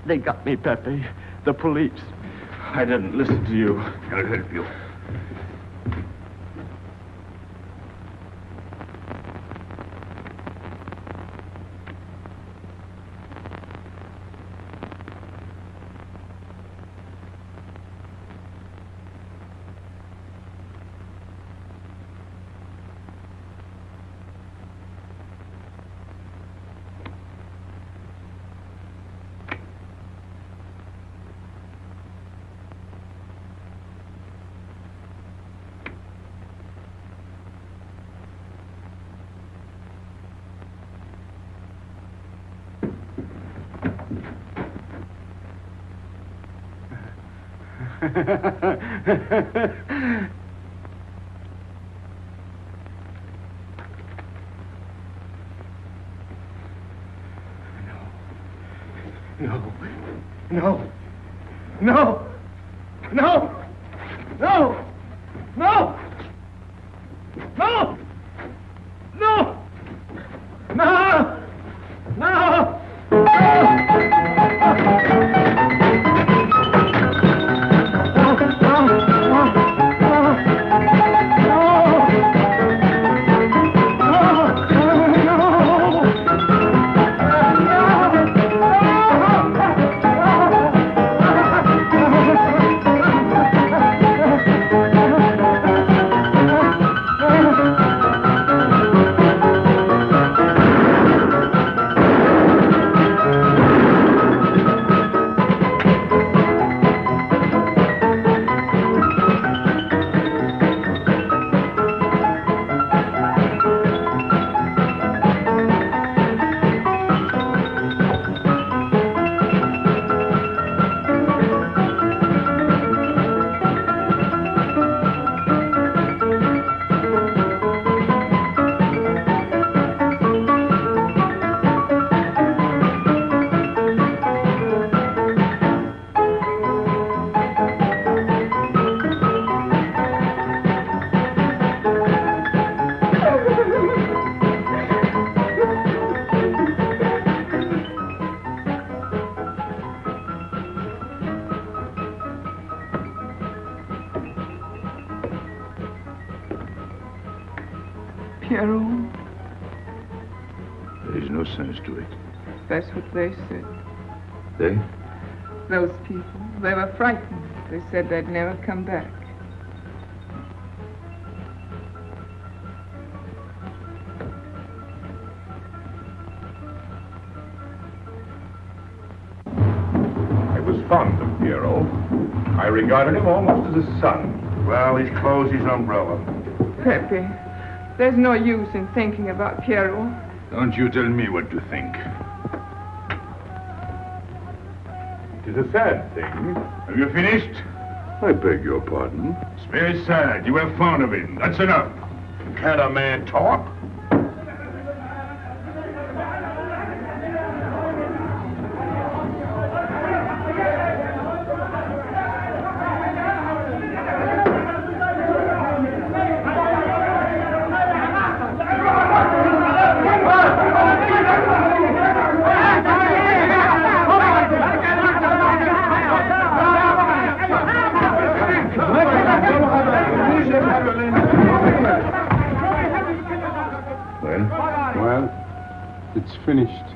They got me, Pepe. The police. I didn't listen to you. I'll help you. No. No. No. No. No. No. No. No. No. No. Pierrot, There is no sense to it. that's what they said. They? Those people, they were frightened. They said they'd never come back. I was fond of Pierrot. I regarded him almost as a son. Well, he's closed his umbrella. Pepe, there's no use in thinking about Pierrot. Don't you tell me what to think. It is a sad thing. Have you finished? I beg your pardon. It's very sad. You were fond of him. That's enough. Can't a man talk? Well, it's finished.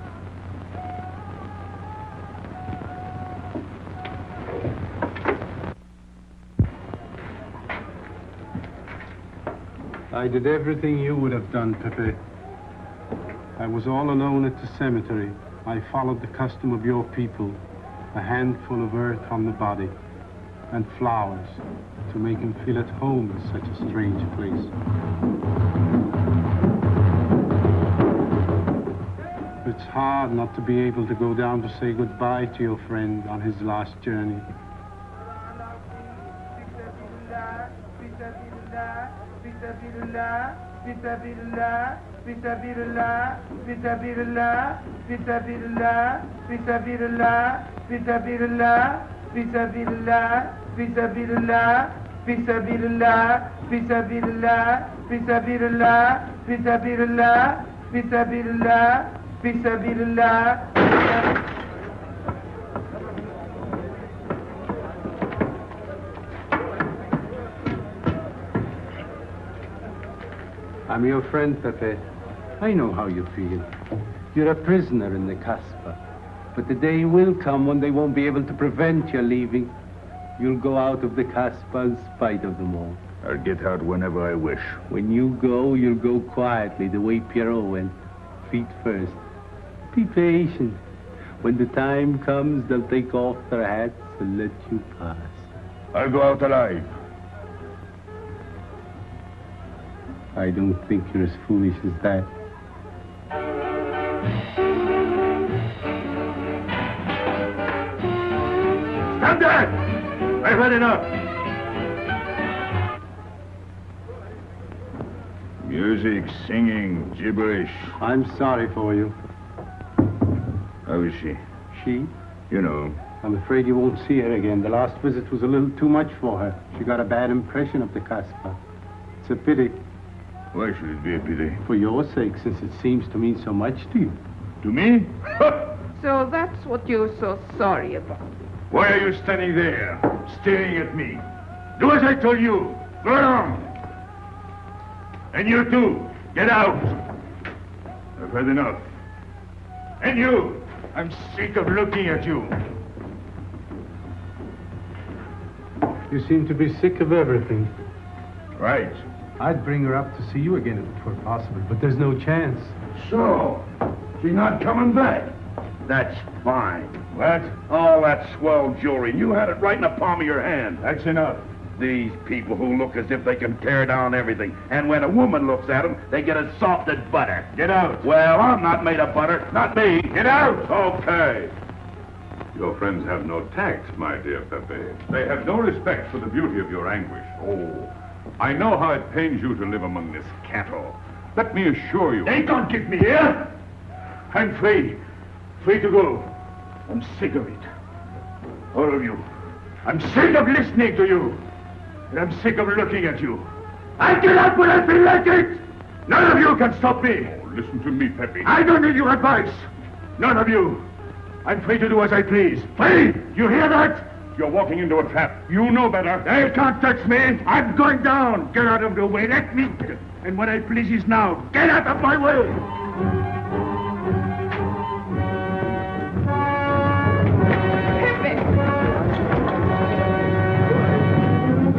I did everything you would have done, Pepe. I was all alone at the cemetery. I followed the custom of your people, a handful of earth on the body, and flowers to make him feel at home in such a strange place. It's hard not to be able to go down to say goodbye to your friend on his last journey. I'm your friend, Pepe. I know how you feel. You're a prisoner in the Casbah. But the day will come when they won't be able to prevent your leaving. You'll go out of the Casbah in spite of them all. I'll get out whenever I wish. When you go, you'll go quietly, the way Pierrot went. Feet first. Be patient. When the time comes, they'll take off their hats and let you pass. I'll go out alive. I don't think you're as foolish as that. Stand there! I've had enough. Music, singing, gibberish. I'm sorry for you. How is she? She? You know. I'm afraid you won't see her again. The last visit was a little too much for her. She got a bad impression of the Casbah. It's a pity. Why should it be a pity? For your sake, since it seems to mean so much to you. To me? So that's what you're so sorry about. Why are you standing there, staring at me? Do as I told you. Go on. And you too, get out. I've had enough. And you, I'm sick of looking at you. You seem to be sick of everything. Right. I'd bring her up to see you again if it were possible, but there's no chance. So, she's not coming back. That's fine. What? All that swell jewelry. You had it right in the palm of your hand. That's enough. These people who look as if they can tear down everything. And when a woman looks at them, they get as soft as butter. Get out. Well, I'm not made of butter. Not me. Get out. Okay. Your friends have no tact, my dear Pepe. They have no respect for the beauty of your anguish. Oh, I know how it pains you to live among this cattle. Let me assure you... They can't keep me here. I'm free. Free to go. I'm sick of it. All of you. I'm sick of listening to you. And I'm sick of looking at you. I'll get out when I feel like it. None of you can stop me. Oh, listen to me, Pepe. I don't need your advice. None of you. I'm free to do as I please. Free! You hear that? You're walking into a trap. You know better. They can't touch me. I'm going down. Get out of the way. Let me. And what I please is now. Get out of my way.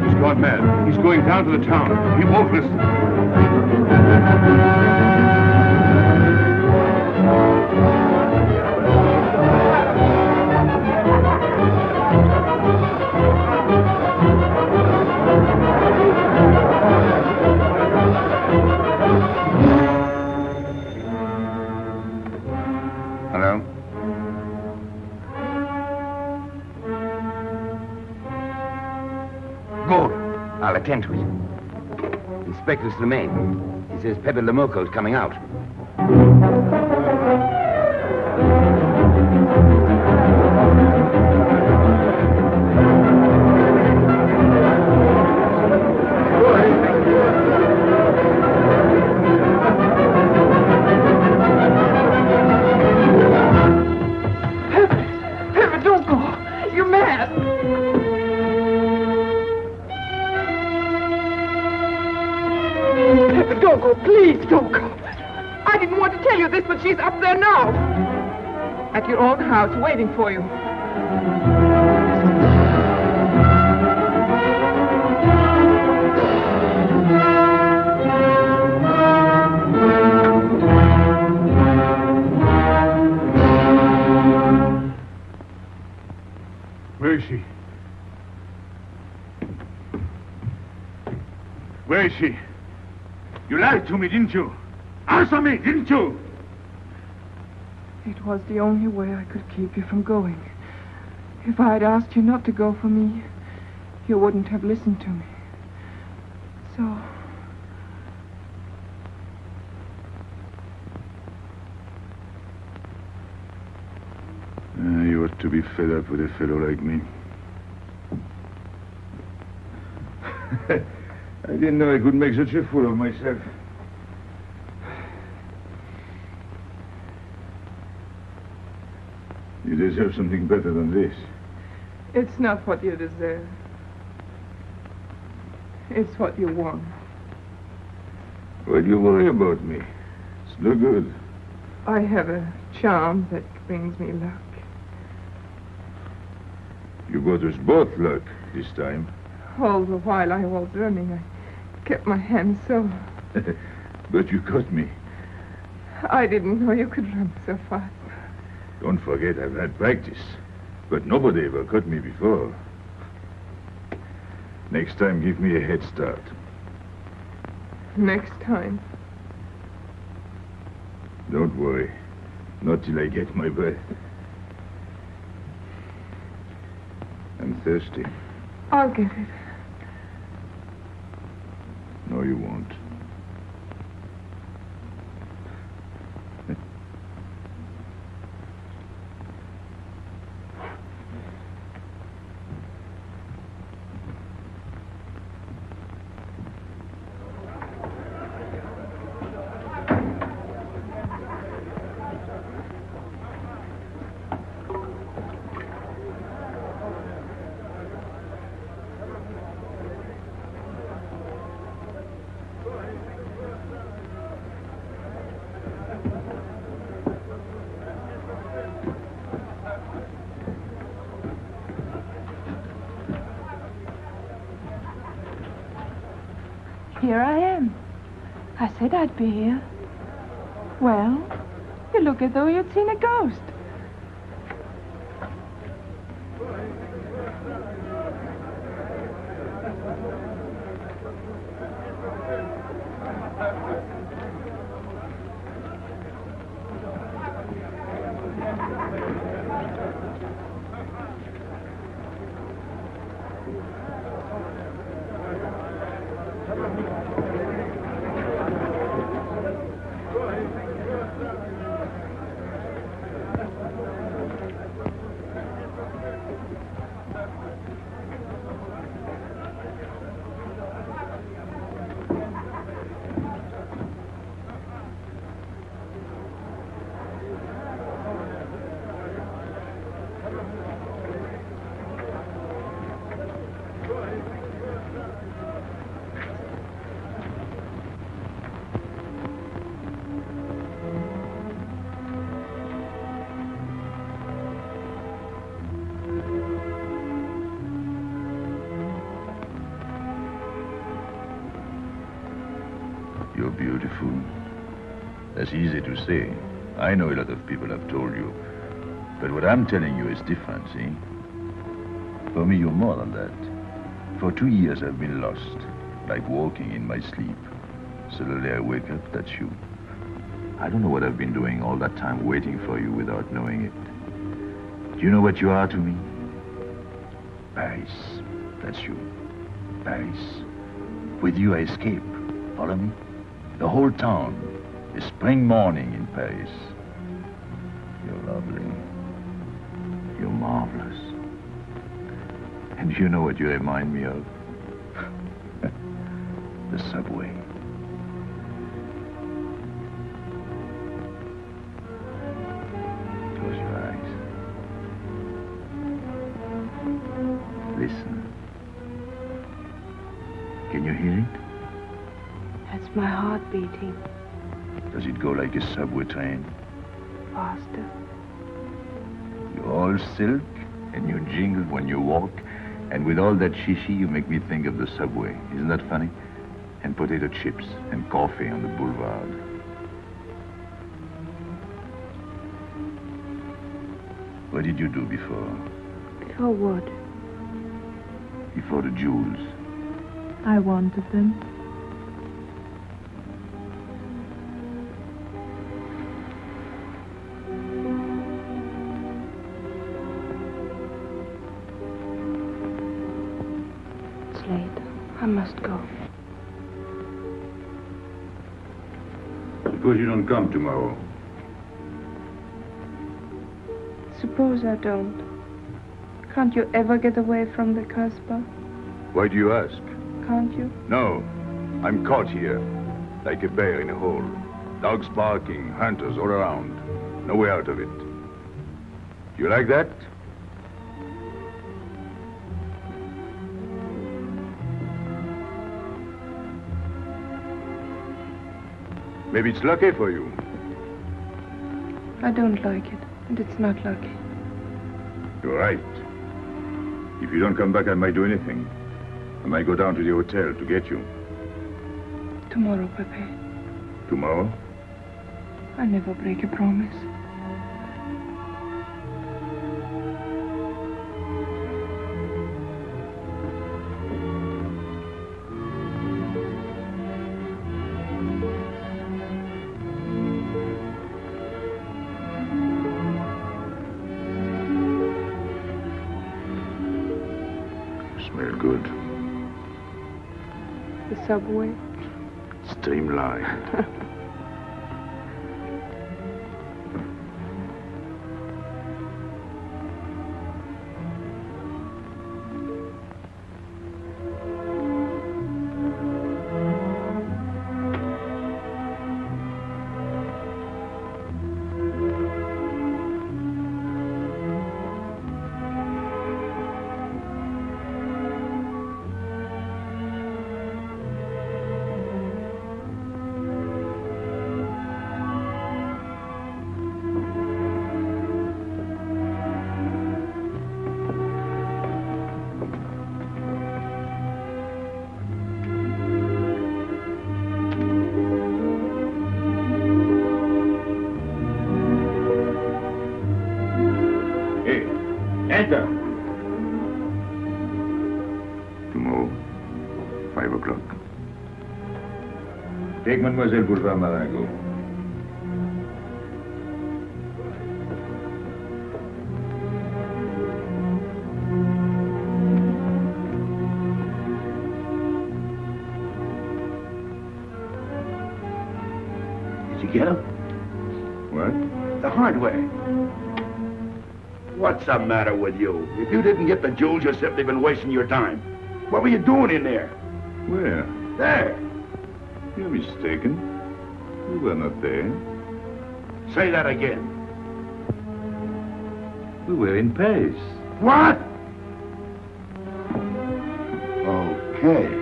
He's gone mad. He's going down to the town. He won't listen. Hello? Good. I'll attend to it. Inspector Slimane. He says Pepe le Moko is coming out. Pepe, don't go. You're mad. Pepe, don't go. Please don't go. I didn't want to tell you this, but she's up there now. At your own house, waiting for you. Where is she? Where is she? You lied to me, didn't you? Answer me, didn't you? It was the only way I could keep you from going. If I had asked you not to go for me, you wouldn't have listened to me. So... You ought to be fed up with a fellow like me. I didn't know I could make such a fool of myself. You deserve something better than this. It's not what you deserve. It's what you want. Why do you worry about me? It's no good. I have a charm that brings me luck. You brought us both luck this time. All the while I was running, I kept my hand so... But you caught me. I didn't know you could run so fast. Don't forget I've had practice. But nobody ever caught me before. Next time, give me a head start. Next time. Don't worry. Not till I get my breath. I'm thirsty. I'll get it. No, you won't. Here I am. I said I'd be here. Well, you look as though you'd seen a ghost. You're beautiful. That's easy to say. I know a lot of people have told you. But what I'm telling you is different, see? For me, you're more than that. For 2 years, I've been lost, like walking in my sleep. Suddenly, I wake up, that's you. I don't know what I've been doing all that time, waiting for you without knowing it. Do you know what you are to me? Paris. That's you. Paris. With you, I escape. Follow me? The whole town. A spring morning in Paris. You're lovely. You're marvelous. And you know what you remind me of? The subway. Close your eyes. Listen. Can you hear it? That's my heart beating. Does it go like a subway train? Faster. You're all silk, and you jingle when you walk, and with all that shishi, you make me think of the subway. Isn't that funny? And potato chips, and coffee on the boulevard. What did you do before? Before what? Before the jewels. I wanted them. I must go. Suppose you don't come tomorrow. Suppose I don't. Can't you ever get away from the Casbah? Why do you ask? Can't you? No. I'm caught here, like a bear in a hole. Dogs barking, hunters all around. No way out of it. You like that? Maybe it's lucky for you. I don't like it, and it's not lucky. You're right. If you don't come back, I might do anything. I might go down to the hotel to get you. Tomorrow, Pepe. Tomorrow? I never break a promise. Well, good. The subway? Streamlined. Enter. Tomorrow, 5 o'clock. Take Mademoiselle Boulevard Marengo. Did you get him? What? The hardware. What's the matter with you? If you didn't get the jewels, you've simply been wasting your time. What were you doing in there? Where? There. You're mistaken. We were not there. Say that again. We were in Paris. What? Okay.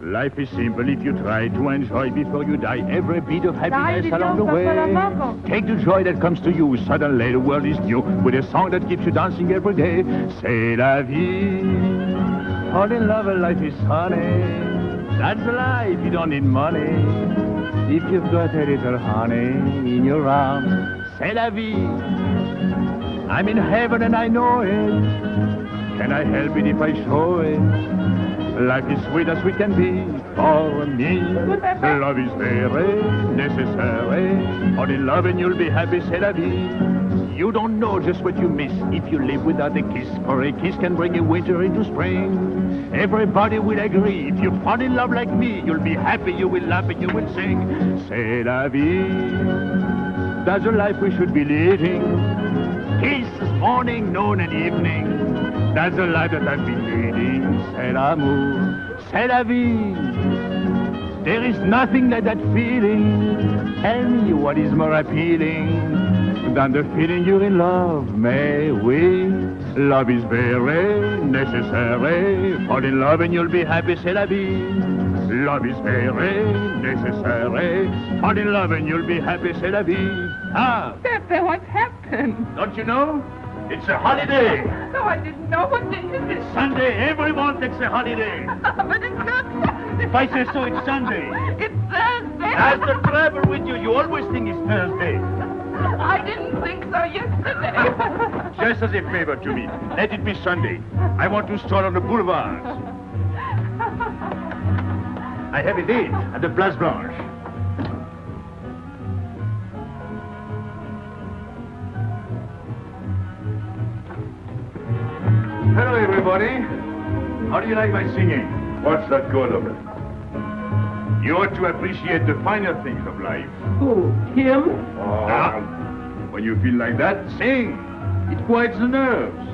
Life is simple if you try to enjoy before you die every bit of happiness along the way. Take the joy that comes to you. Suddenly the world is new with a song that keeps you dancing every day. C'est la vie. Fall in love and life is funny. That's a life, you don't need money. If you've got a little honey in your arms, c'est la vie. I'm in heaven and I know it. Can I help it if I show it? Life is sweet as we can be for me. Love is very necessary. Fall in love and you'll be happy, c'est la vie. You don't know just what you miss if you live without a kiss. For a kiss can bring a winter into spring. Everybody will agree. If you fall in love like me, you'll be happy, you will laugh and you will sing. C'est la vie. That's the life we should be leading. Kiss morning, noon and evening. That's the life that I've been leading. C'est l'amour, c'est la vie. There is nothing like that feeling. Tell me what is more appealing than the feeling you're in love, may we? Love is very necessary. Fall in love and you'll be happy, c'est la vie. Love is very necessary. Fall in love and you'll be happy, c'est la vie. Ah! Pepe, what's happened? Don't you know? It's a holiday. No, I didn't know. What day is it? It's Sunday. Everyone takes a holiday. But it's not Sunday. If I say so, it's Sunday. It's Thursday. That's the trouble with you. You always think it's Thursday. I didn't think so yesterday. Just as a favor to me, let it be Sunday. I want to stroll on the boulevards. I have a date at the Place Blanche. Hello, everybody. How do you like my singing? What's that good of it? You ought to appreciate the finer things of life. Who? Him? When you feel like that, sing. It quiets the nerves.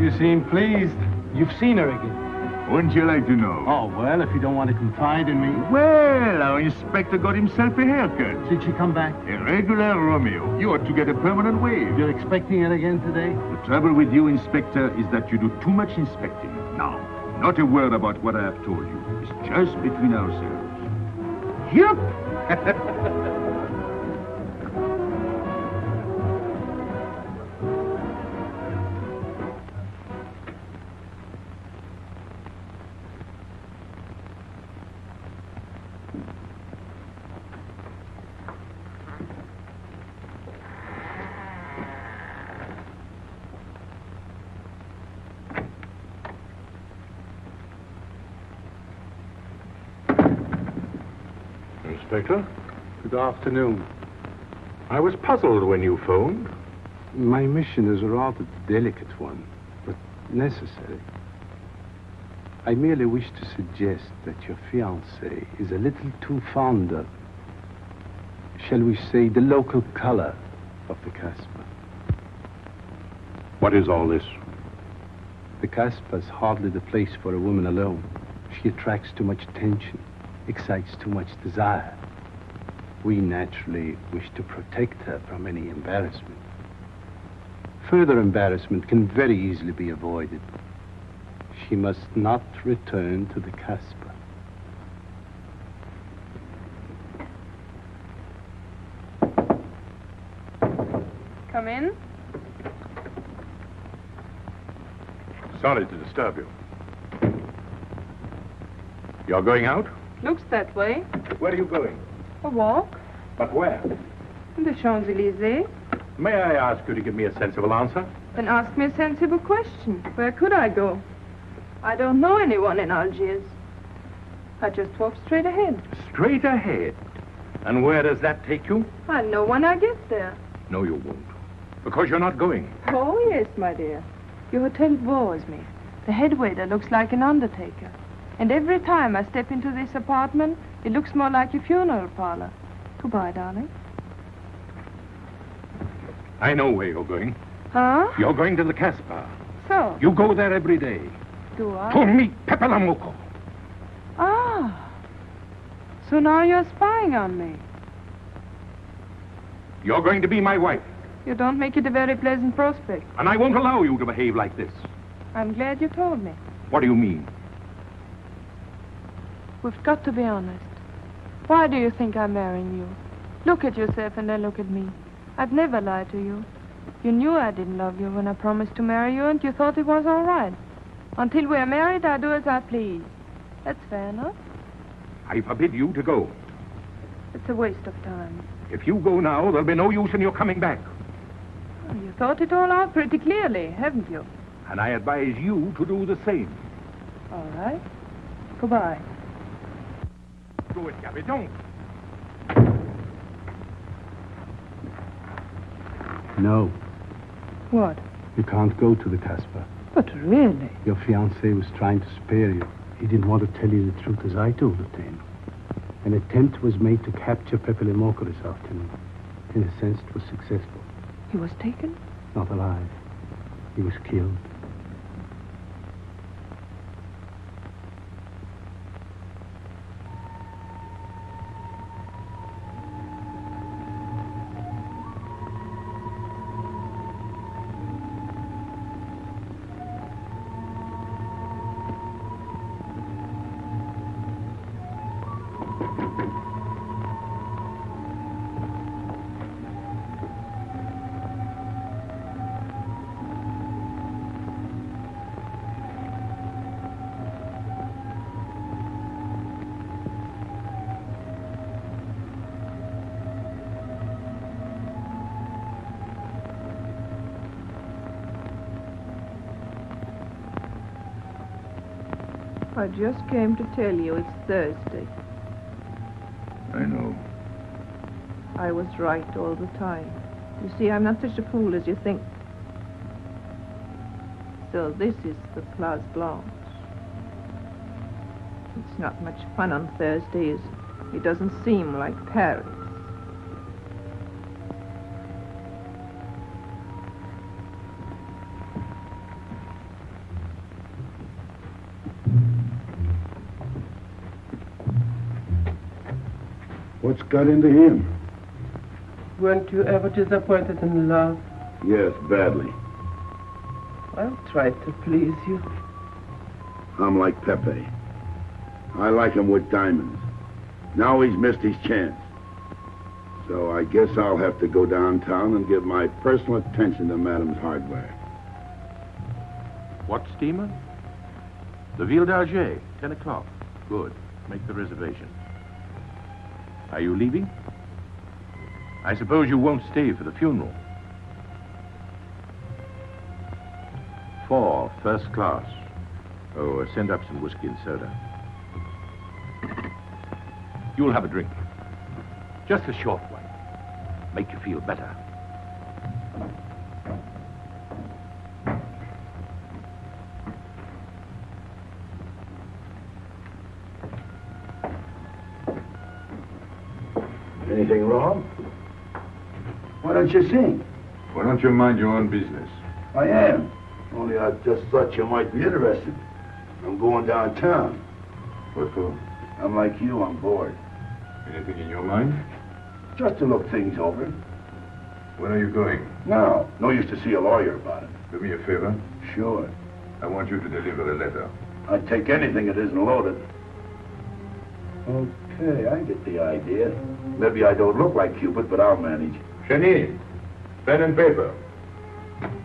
You seem pleased. You've seen her again. Wouldn't you like to know? Oh, well, if you don't want to confide in me. Well, our inspector got himself a haircut. Did she come back? A regular Romeo. You ought to get a permanent wave. You're expecting it again today? The trouble with you, Inspector, is that you do too much inspecting. Now, not a word about what I have told you. It's just between ourselves. Yep. Inspector. Good afternoon. I was puzzled when you phoned. My mission is a rather delicate one, but necessary. I merely wish to suggest that your fiancée is a little too fond of, shall we say, the local color of the Casbah. What is all this? The Casbah is hardly the place for a woman alone. She attracts too much attention, excites too much desire. We naturally wish to protect her from any embarrassment. Further embarrassment can very easily be avoided. She must not return to the Casbah. Come in. Sorry to disturb you. You're going out? Looks that way. Where are you going? A walk. But where? In the Champs-Élysées. May I ask you to give me a sensible answer? Then ask me a sensible question. Where could I go? I don't know anyone in Algiers. I just walk straight ahead. Straight ahead? And where does that take you? I'll know when I get there. No, you won't. Because you're not going. Oh, yes, my dear. Your hotel bores me. The head waiter looks like an undertaker. And every time I step into this apartment, it looks more like a funeral parlor. Goodbye, darling. I know where you're going. Huh? You're going to the Casbah. So? You go there every day. Do I? To meet Pepe le Moko. Ah. So now you're spying on me. You're going to be my wife. You don't make it a very pleasant prospect. And I won't allow you to behave like this. I'm glad you told me. What do you mean? We've got to be honest. Why do you think I'm marrying you? Look at yourself and then look at me. I've never lied to you. You knew I didn't love you when I promised to marry you, and you thought it was all right. Until we're married, I do as I please. That's fair enough. I forbid you to go. It's a waste of time. If you go now, there'll be no use in your coming back. Oh, you thought it all out pretty clearly, haven't you? And I advise you to do the same. All right. Goodbye. Do it, Gaby, don't. No. What? You can't go to the Casbah. But really? Your fiancé was trying to spare you. He didn't want to tell you the truth as I told it to him. An attempt was made to capture Pepe le Moko this afternoon. In a sense, it was successful. He was taken? Not alive. He was killed. I just came to tell you it's Thursday. I know. I was right all the time. You see, I'm not such a fool as you think. So this is the Place Blanche. It's not much fun on Thursdays. It doesn't seem like Paris. What's got into him? Weren't you ever disappointed in love? Yes, badly. I'll try to please you. I'm like Pepe. I like him with diamonds. Now he's missed his chance. So I guess I'll have to go downtown and give my personal attention to Madame's hardware. What steamer? The Ville d'Alger, 10 o'clock. Good. Make the reservation. Are you leaving? I suppose you won't stay for the funeral. 4, first class. Oh, send up some whiskey and soda. You'll have a drink. Just a short one. Make you feel better. Anything wrong? Why don't you sing? Why don't you mind your own business? I am. Only I just thought you might be interested. I'm going downtown. What for? I'm like you, I'm bored. Anything in your mind? Just to look things over. When are you going? No. No use to see a lawyer about it. Do me a favor. Sure. I want you to deliver a letter. I'd take anything that isn't loaded. Okay, I get the idea. Maybe I don't look like Cupid, but I'll manage. Chenille, pen and paper.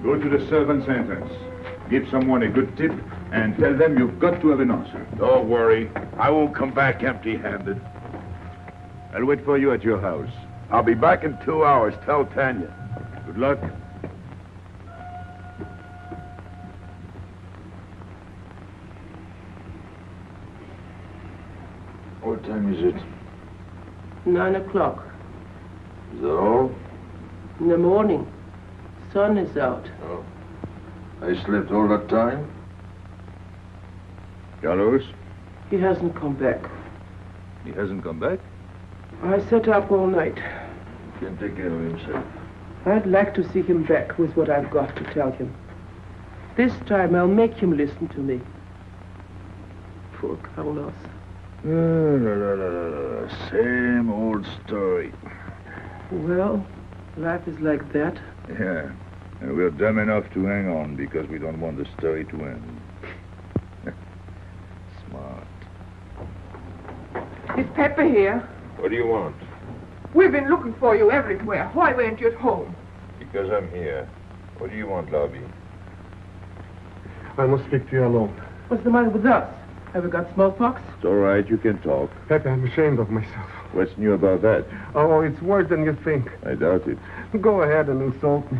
Go to the servant's entrance. Give someone a good tip and tell them you've got to have an answer. Don't worry. I won't come back empty-handed. I'll wait for you at your house. I'll be back in 2 hours. Tell Tanya. Good luck. What time is it? 9 o'clock. Is that all? In the morning. Sun is out. Oh. I slept all that time? Carlos? He hasn't come back. He hasn't come back? I sat up all night. He can take care of himself. I'd like to see him back with what I've got to tell him. This time I'll make him listen to me. Poor Carlos. Same old story. Well, life is like that. Yeah. And we're dumb enough to hang on because we don't want the story to end. Smart. Is Pepe here? What do you want? We've been looking for you everywhere. Why weren't you at home? Because I'm here. What do you want, Lobby? I must speak to you alone. What's the matter with us? Have we got smallpox? It's all right, you can talk. Pepe, I'm ashamed of myself. What's new about that? Oh, it's worse than you think. I doubt it. Go ahead and insult me.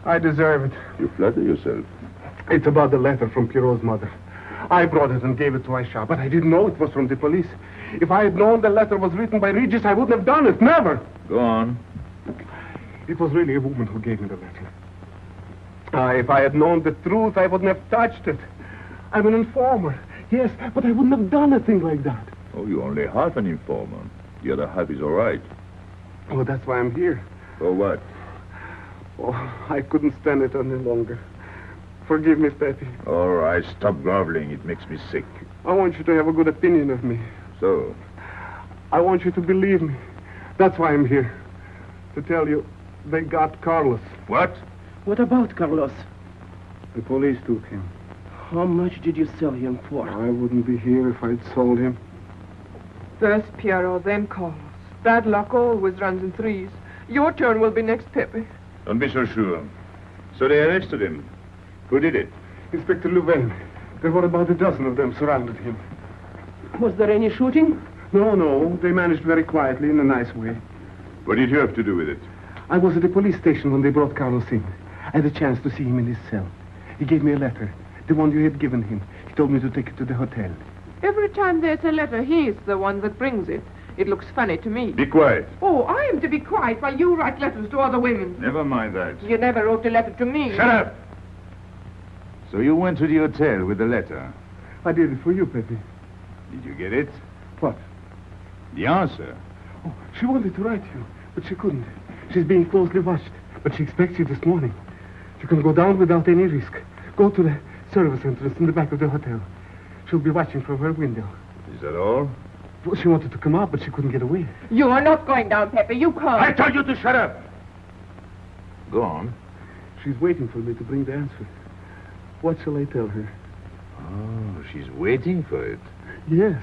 I deserve it. You flatter yourself. It's about the letter from Pierrot's mother. I brought it and gave it to Aisha, but I didn't know it was from the police. If I had known the letter was written by Regis, I wouldn't have done it. Never. Go on. It was really a woman who gave me the letter. If I had known the truth, I wouldn't have touched it. I'm an informer. Yes, but I wouldn't have done a thing like that. Oh, you're only half an informer. The other half is all right. Oh, that's why I'm here. For what? Oh, I couldn't stand it any longer. Forgive me, Pepe. All right, stop groveling. It makes me sick. I want you to have a good opinion of me. So? I want you to believe me. That's why I'm here. To tell you, they got Carlos. What? What about Carlos? The police took him. How much did you sell him for? I wouldn't be here if I'd sold him. First Pierrot, then Carlos. Bad luck always runs in threes. Your turn will be next, Pepe. Don't be so sure. So they arrested him. Who did it? Inspector Louvain. There were about a dozen of them surrounded him. Was there any shooting? No. They managed very quietly, in a nice way. What did you have to do with it? I was at the police station when they brought Carlos in. I had a chance to see him in his cell. He gave me a letter, the one you had given him. He told me to take it to the hotel. Every time there's a letter, he's the one that brings it. It looks funny to me. Be quiet. Oh, I am to be quiet while you write letters to other women. Never mind that. You never wrote a letter to me. Shut up! So you went to the hotel with the letter? I did it for you, Pepe. Did you get it? What? The answer. Oh, she wanted to write you, but she couldn't. She's being closely watched, but she expects you this morning. You can go down without any risk. Go to the service entrance in the back of the hotel. She'll be watching from her window. Is that all? Well, she wanted to come out, but she couldn't get away. You are not going down, Pepe. You can't. I told you to shut up! Go on. She's waiting for me to bring the answer. What shall I tell her? Oh, she's waiting for it. Yes.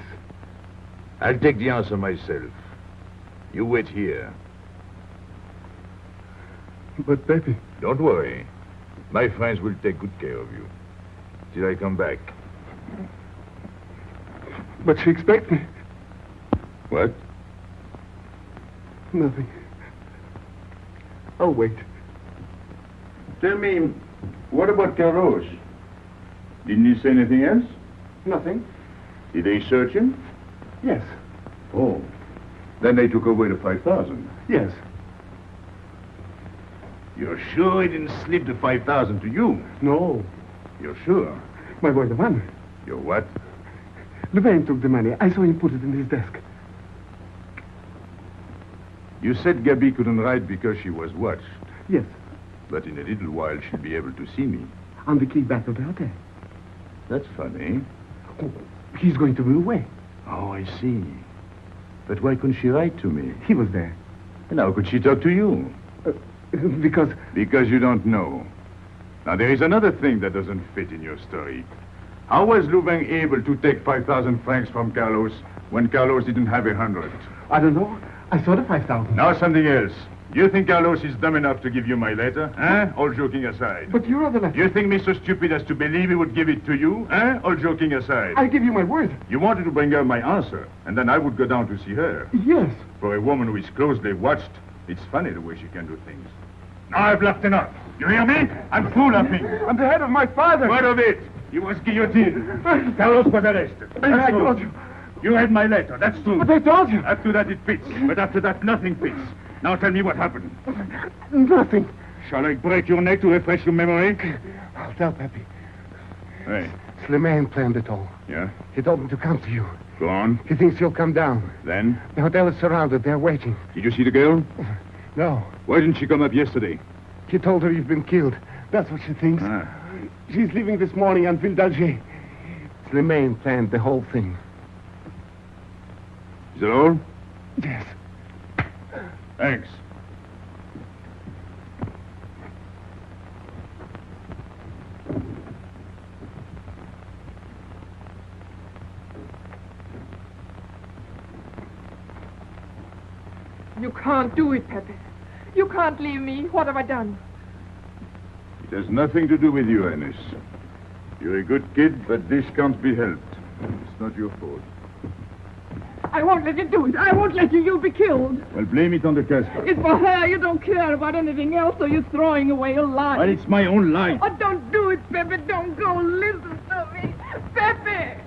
I'll take the answer myself. You wait here. But, Pepe... Don't worry. My friends will take good care of you. Till I come back. But she expects me. What? Nothing. I'll wait. Tell me, what about Carlos? Didn't he say anything else? Nothing. Did they search him? Yes. Oh. Then they took away the 5,000. Yes. You're sure he didn't slip the 5,000 to you? No. You're sure? My boy, the man. You're what? Louvain took the money. I saw him put it in his desk. You said Gaby couldn't write because she was watched. Yes. But in a little while, she'll be able to see me. On the key back of the hotel. That's funny. Oh, he's going to be away. Oh, I see. But why couldn't she write to me? He was there. And how could she talk to you? Because... Because you don't know. Now, there is another thing that doesn't fit in your story. How was Louvain able to take 5,000 francs from Carlos when Carlos didn't have 100? I don't know. I saw the 5,000. Now something else. You think Carlos is dumb enough to give you my letter? All joking aside. But you wrote the letter. You think me so stupid as to believe he would give it to you? All joking aside. I give you my word. You wanted to bring her my answer, and then I would go down to see her. Yes. For a woman who is closely watched, it's funny the way she can do things. Now I've laughed enough. You hear me? I'm through laughing. I'm the head of my father. What of it? He was guillotined. Carlos was arrested. I told you. You read my letter, that's true. But I told you. After that it fits, but after that nothing fits. Now tell me what happened. Nothing. Shall I break your neck to refresh your memory? I'll tell Pepe. Hey. Louvain planned it all. Yeah? He told me to come to you. Go on. He thinks you'll come down. Then? The hotel is surrounded. They're waiting. Did you see the girl? No. Why didn't she come up yesterday? He told her you've been killed. That's what she thinks. She's leaving this morning on Ville d'Alger. Louvain planned the whole thing. Is that all? Yes. Thanks. You can't do it, Pepe. You can't leave me. What have I done? It has nothing to do with you, Ernest. You're a good kid, but this can't be helped. It's not your fault. I won't let you do it. I won't let you. You'll be killed. Well, blame it on the Casbah. It's for her. You don't care about anything else, so you're throwing away your life. Well, it's my own life. Oh, don't do it, Pepe. Don't go. Listen to me. Pepe!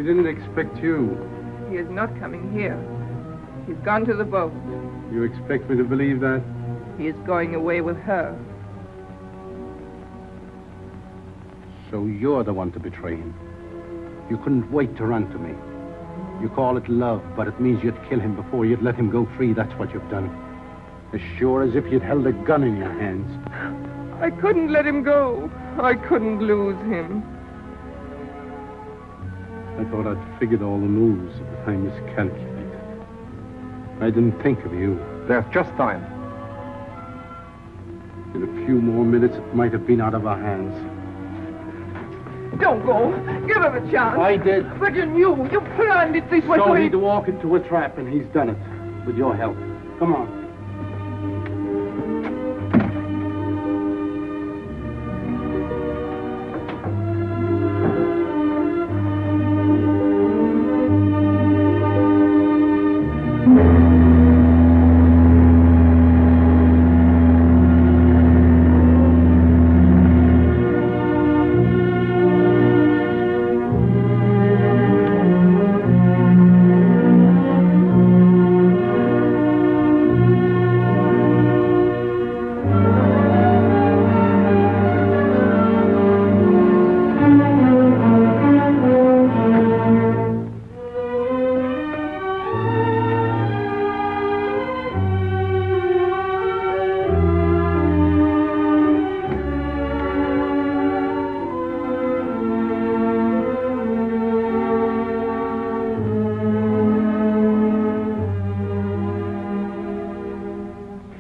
didn't expect you. He is not coming here. He's gone to the boat. You expect me to believe that? He is going away with her. So you're the one to betray him. You couldn't wait to run to me. You call it love, but it means you'd kill him before you'd let him go free. That's what you've done. As sure as if you'd held a gun in your hands. I couldn't let him go. I couldn't lose him. I thought I'd figured all the moves, but I miscalculated. I didn't think of you. There's just time. In a few more minutes, it might have been out of our hands. Don't go. Give him a chance. I did. But you knew. You planned it this way. So he'd walk into a trap, and he's done it. With your help. Come on.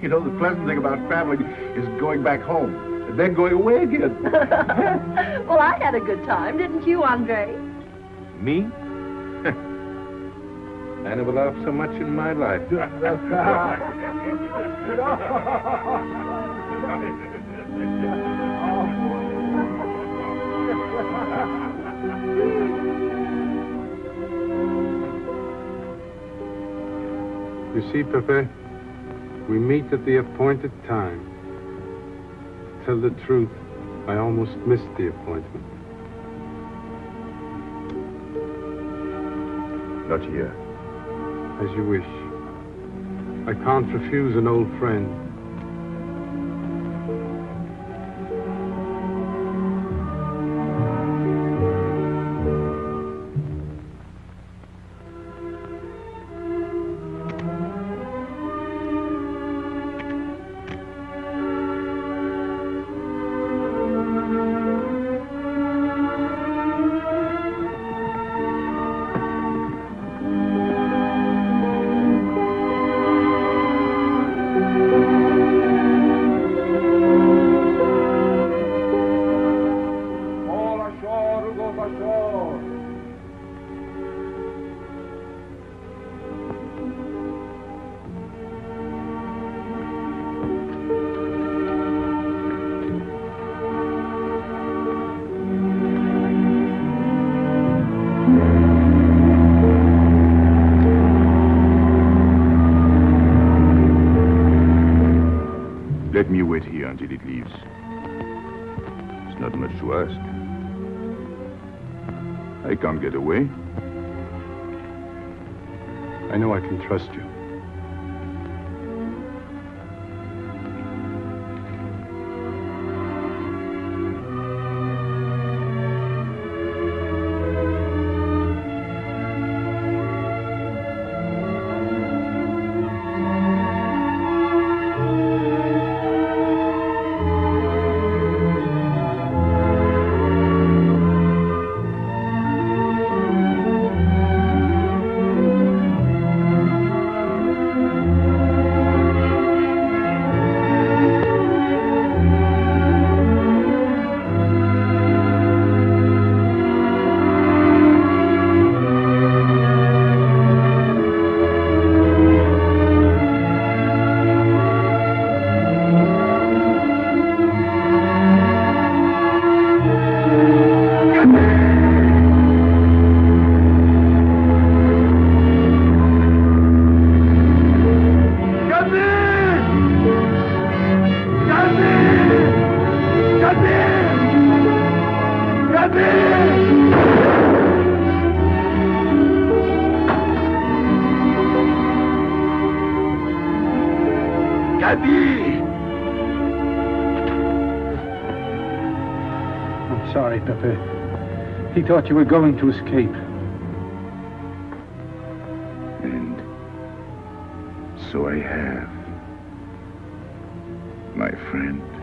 You know, the pleasant thing about traveling is going back home and then going away again. Well, I had a good time, didn't you, Andre? Me? I never laughed so much in my life. You see, Pepe, we meet at the appointed time. To tell the truth, I almost missed the appointment. Not here. As you wish. I can't refuse an old friend. Let me wait here until it leaves. It's not much to ask. I can't get away. I know I can trust you. Gaby! I'm sorry, Pepe. He thought you were going to escape. And so I have, my friend.